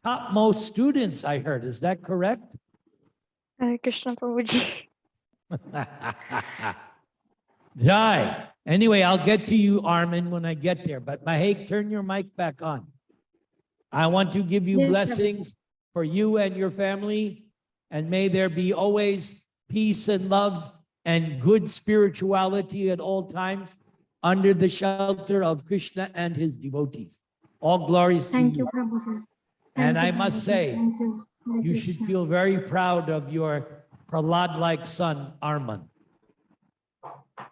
topmost students, I heard. Is that correct? Hare Krishna Prabhuji. Jai. Anyway, I'll get to you, Armin, when I get there. But Mahek, turn your mic back on. I want to give you Yes, sir. blessings for you and your family. And may there be always peace and love and good spirituality at all times under the shelter of Krishna and his devotees. All glories to Thank you. you, Prabhuji. And Thank I you, must Prabhuji. say, Thank you. Hare you should Krishna. feel very proud of your Prahlad-like son, Arman.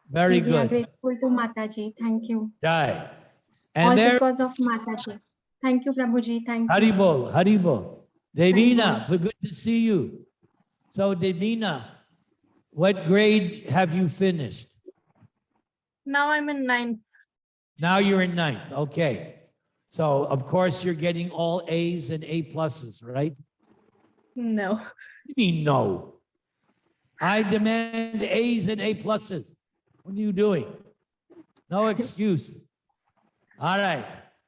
Very We are good. grateful to Mataji. Thank you. Jai. And All there, because of Mataji. Thank you, Prabhuji. Thank you. Haribol, Haribol. Devina, we're good to see you. So Devina, what grade have you finished? Now I'm in 9th. Now you're in 9th, okay. So of course you're getting all A's and A pluses, right? No. What do you mean no? I demand A's and A pluses. What are you doing? No excuse. All right.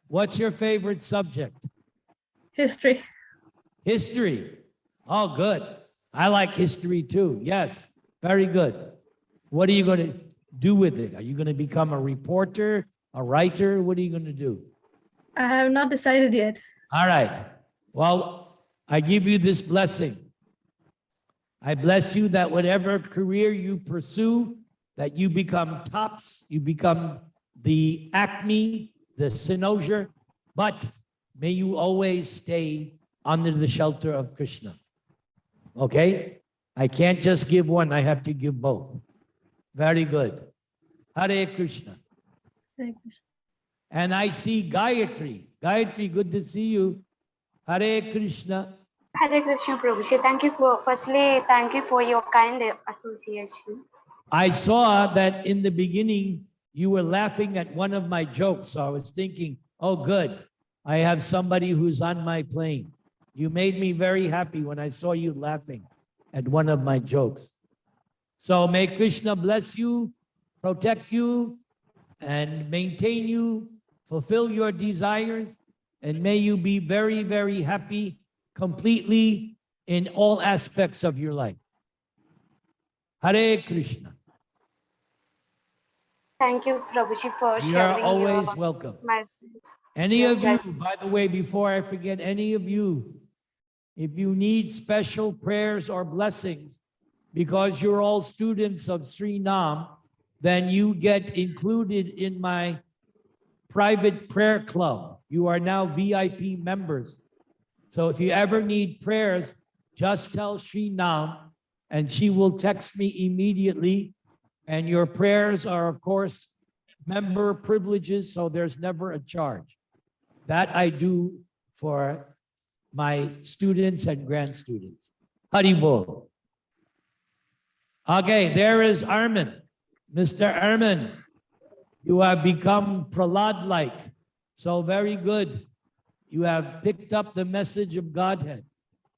What's your favorite subject? History. History. Oh, good. I like history too. Yes, very good. What are you going to do with it? Are you going to become a reporter, a writer? What are you going to do? I have not decided yet. All right. Well, I give you this blessing. I bless you that whatever career you pursue, that you become tops, you become the acme, the cynosure, but may you always stay under the shelter of Krishna. Okay? I can't just give one, I have to give both. Very good. Hare Krishna. Hare Krishna. And I see Gayatri. Gayatri, good to see you. Hare Krishna. Hare Krishna, Prabhuji. Thank you for your kind association. I saw that in the beginning you were laughing at one of my jokes. So I was thinking, oh, good. I have somebody who's on my plane. You made me very happy when I saw you laughing at one of my jokes. So may Krishna bless you, protect you, and maintain you, fulfill your desires, and may you be very, very happy completely in all aspects of your life. Hare Krishna. Thank you, Prabhuji, for You are sharing always your welcome. my Any Your of you, blessings. by the way, before I forget, any of you, if you need special prayers or blessings, because you're all students of Sri Nam, then you get included in my private prayer club. You are now VIP members. So if you ever need prayers, just tell Sri Nam and she will text me immediately. And your prayers are, of course, member privileges, so there's never a charge. That I do for my students and grad students. Haribol. Okay, there is Armin. Mr. Armin, you have become Prahlad-like. So very good. You have picked up the message of Godhead.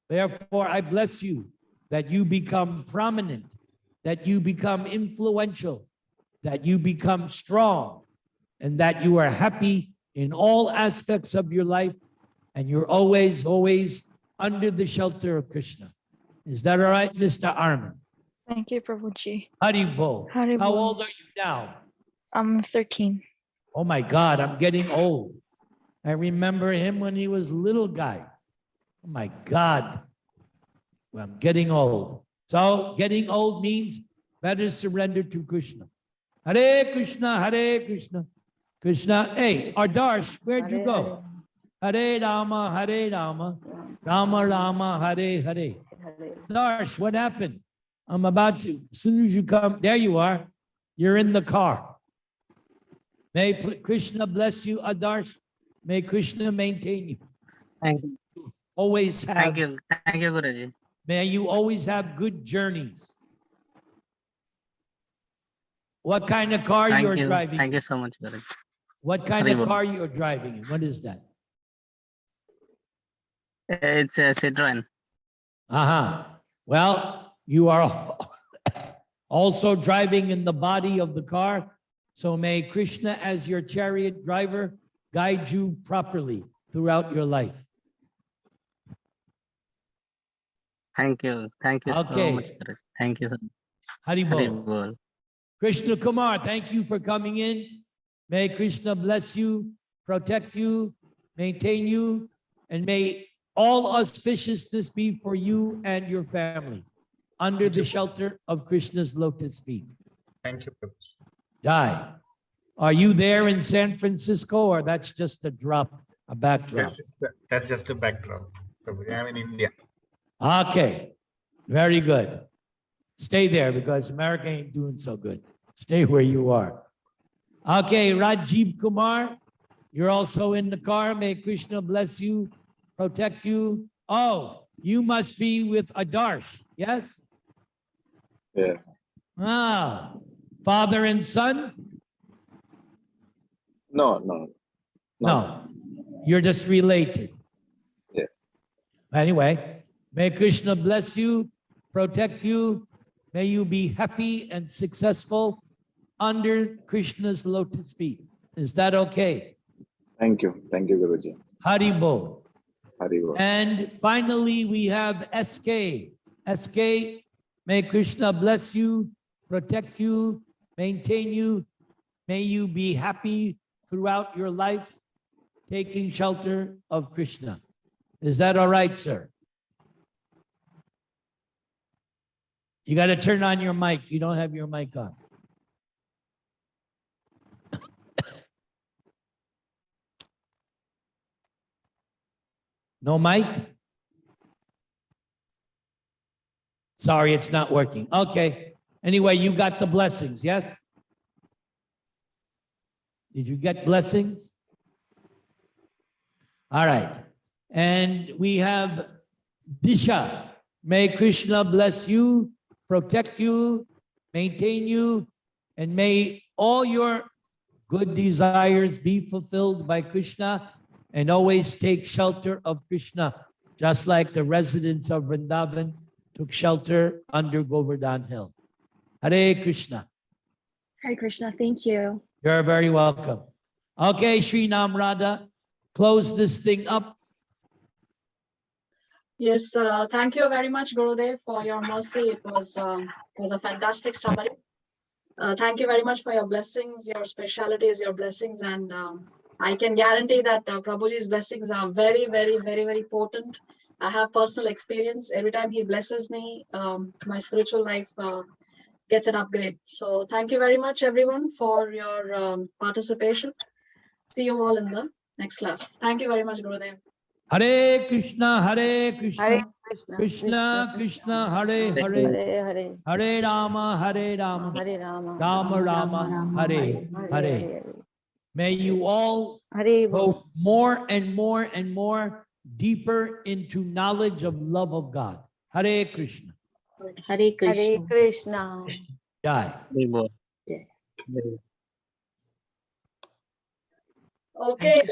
Therefore, I bless you that you become prominent, that you become influential, that you become strong, and that you are happy in all aspects of your life, and you're always, always under the shelter of Krishna. Is that all right, Mr. Armin? Thank you, Prabhuji. Haribol. Haribol. How old are you now? I'm 13. Oh my God, I'm getting old. I remember him when he was a little guy. Oh my God. Well, I'm getting old. So getting old means better surrender to Krishna. Hare Krishna, Hare Krishna. Krishna, hey, Ardarsh, where'd you go? Hare Rama, Hare Rama, Rama Rama, Hare Hare. Darsh, what happened? I'm about to, as soon as you come, there you are. You're in the car. May Krishna bless you, Adarsh. May Krishna maintain you. Thank you. Always have. Thank you, Guruji. May you always have good journeys. What kind of car you're driving? Thank you so much, Guruji. What kind of Haribol. car you're driving in? What is that? It's a Citroen. Well, you are also driving in the body of the car. So may Krishna, as your chariot driver, guide you properly throughout your life. Thank you. Thank you so Okay. much, Guruji. Thank you so much. Hari Hari Bol. Bol. Krishna Kumar, thank you for coming in. May Krishna bless you, protect you, maintain you, and may all auspiciousness be for you and your family under the shelter of Krishna's lotus feet. Thank you, Prabhuji. Jai. Are you there in San Francisco, or that's just a drop, a backdrop? That's just a backdrop, Prabhuji. I'm in India. Okay, very good. Stay there because America ain't doing so good. Stay where you are. Okay, Rajiv Kumar, you're also in the car. May Krishna bless you, protect you. Oh, you must be with Adarsh, yes? Yeah. Ah, father and son? No. No, you're just related. Yes. Anyway, may Krishna bless you, protect you. May you be happy and successful under Krishna's lotus feet. Is that okay? Thank you, Guruji. Hari Bol. Hari Bol. And finally, we have SK. SK, may Krishna bless you, protect you, maintain you. May you be happy throughout your life, taking shelter of Krishna. Is that all right, sir? You got to turn on your mic. You don't have your mic on. No mic? Sorry, it's not working. Okay. Anyway, you got the blessings, yes? Did you get blessings? All right. And we have Disha. May Krishna bless you, protect you, maintain you, and may all your good desires be fulfilled by Krishna, and always take shelter of Krishna, just like the residents of Vrindavan took shelter under Govardhan Hill. Hare Krishna. Hare Krishna. Thank you. You're very welcome. Okay, Sri Nam Radha, close this thing up. Yes, thank you very much, Gurudev, for your mercy. It was a fantastic summary. Thank you very much for your blessings, your specialities, your blessings, and I can guarantee that Prabhuji's blessings are very, very, very, very potent. I have personal experience. Every time he blesses me, my spiritual life gets an upgrade. So thank you very much, everyone, for your participation. See you all in the next class. Thank you very much, Gurudev. Hare Krishna, Hare Krishna, Hare Krishna Krishna, Hare Hare, Hare. Hare Rama, Hare Rama, Hare Rama. Rama Rama, Hare Hare. May you all Hare Bol. go more and more and more deeper into knowledge of love of God. Hare Krishna. Hare Krishna. Hare Krishna. Jai. Hari Bol. Yeah. Okay,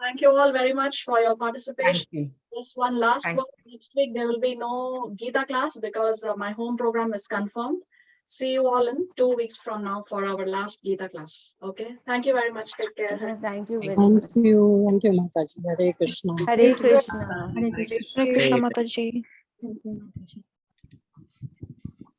thank you all very much for your participation. Just one last Thank word. Next week, there will be no Gita class because my home program is confirmed. See you all in 2 weeks from now for our last Gita class. Okay, thank you very much. Take care. Thank you very Thank much. you. Thank you, Mataji. Hare Krishna. Hare Krishna. Hare Krishna Mataji. Thank you, Mataji.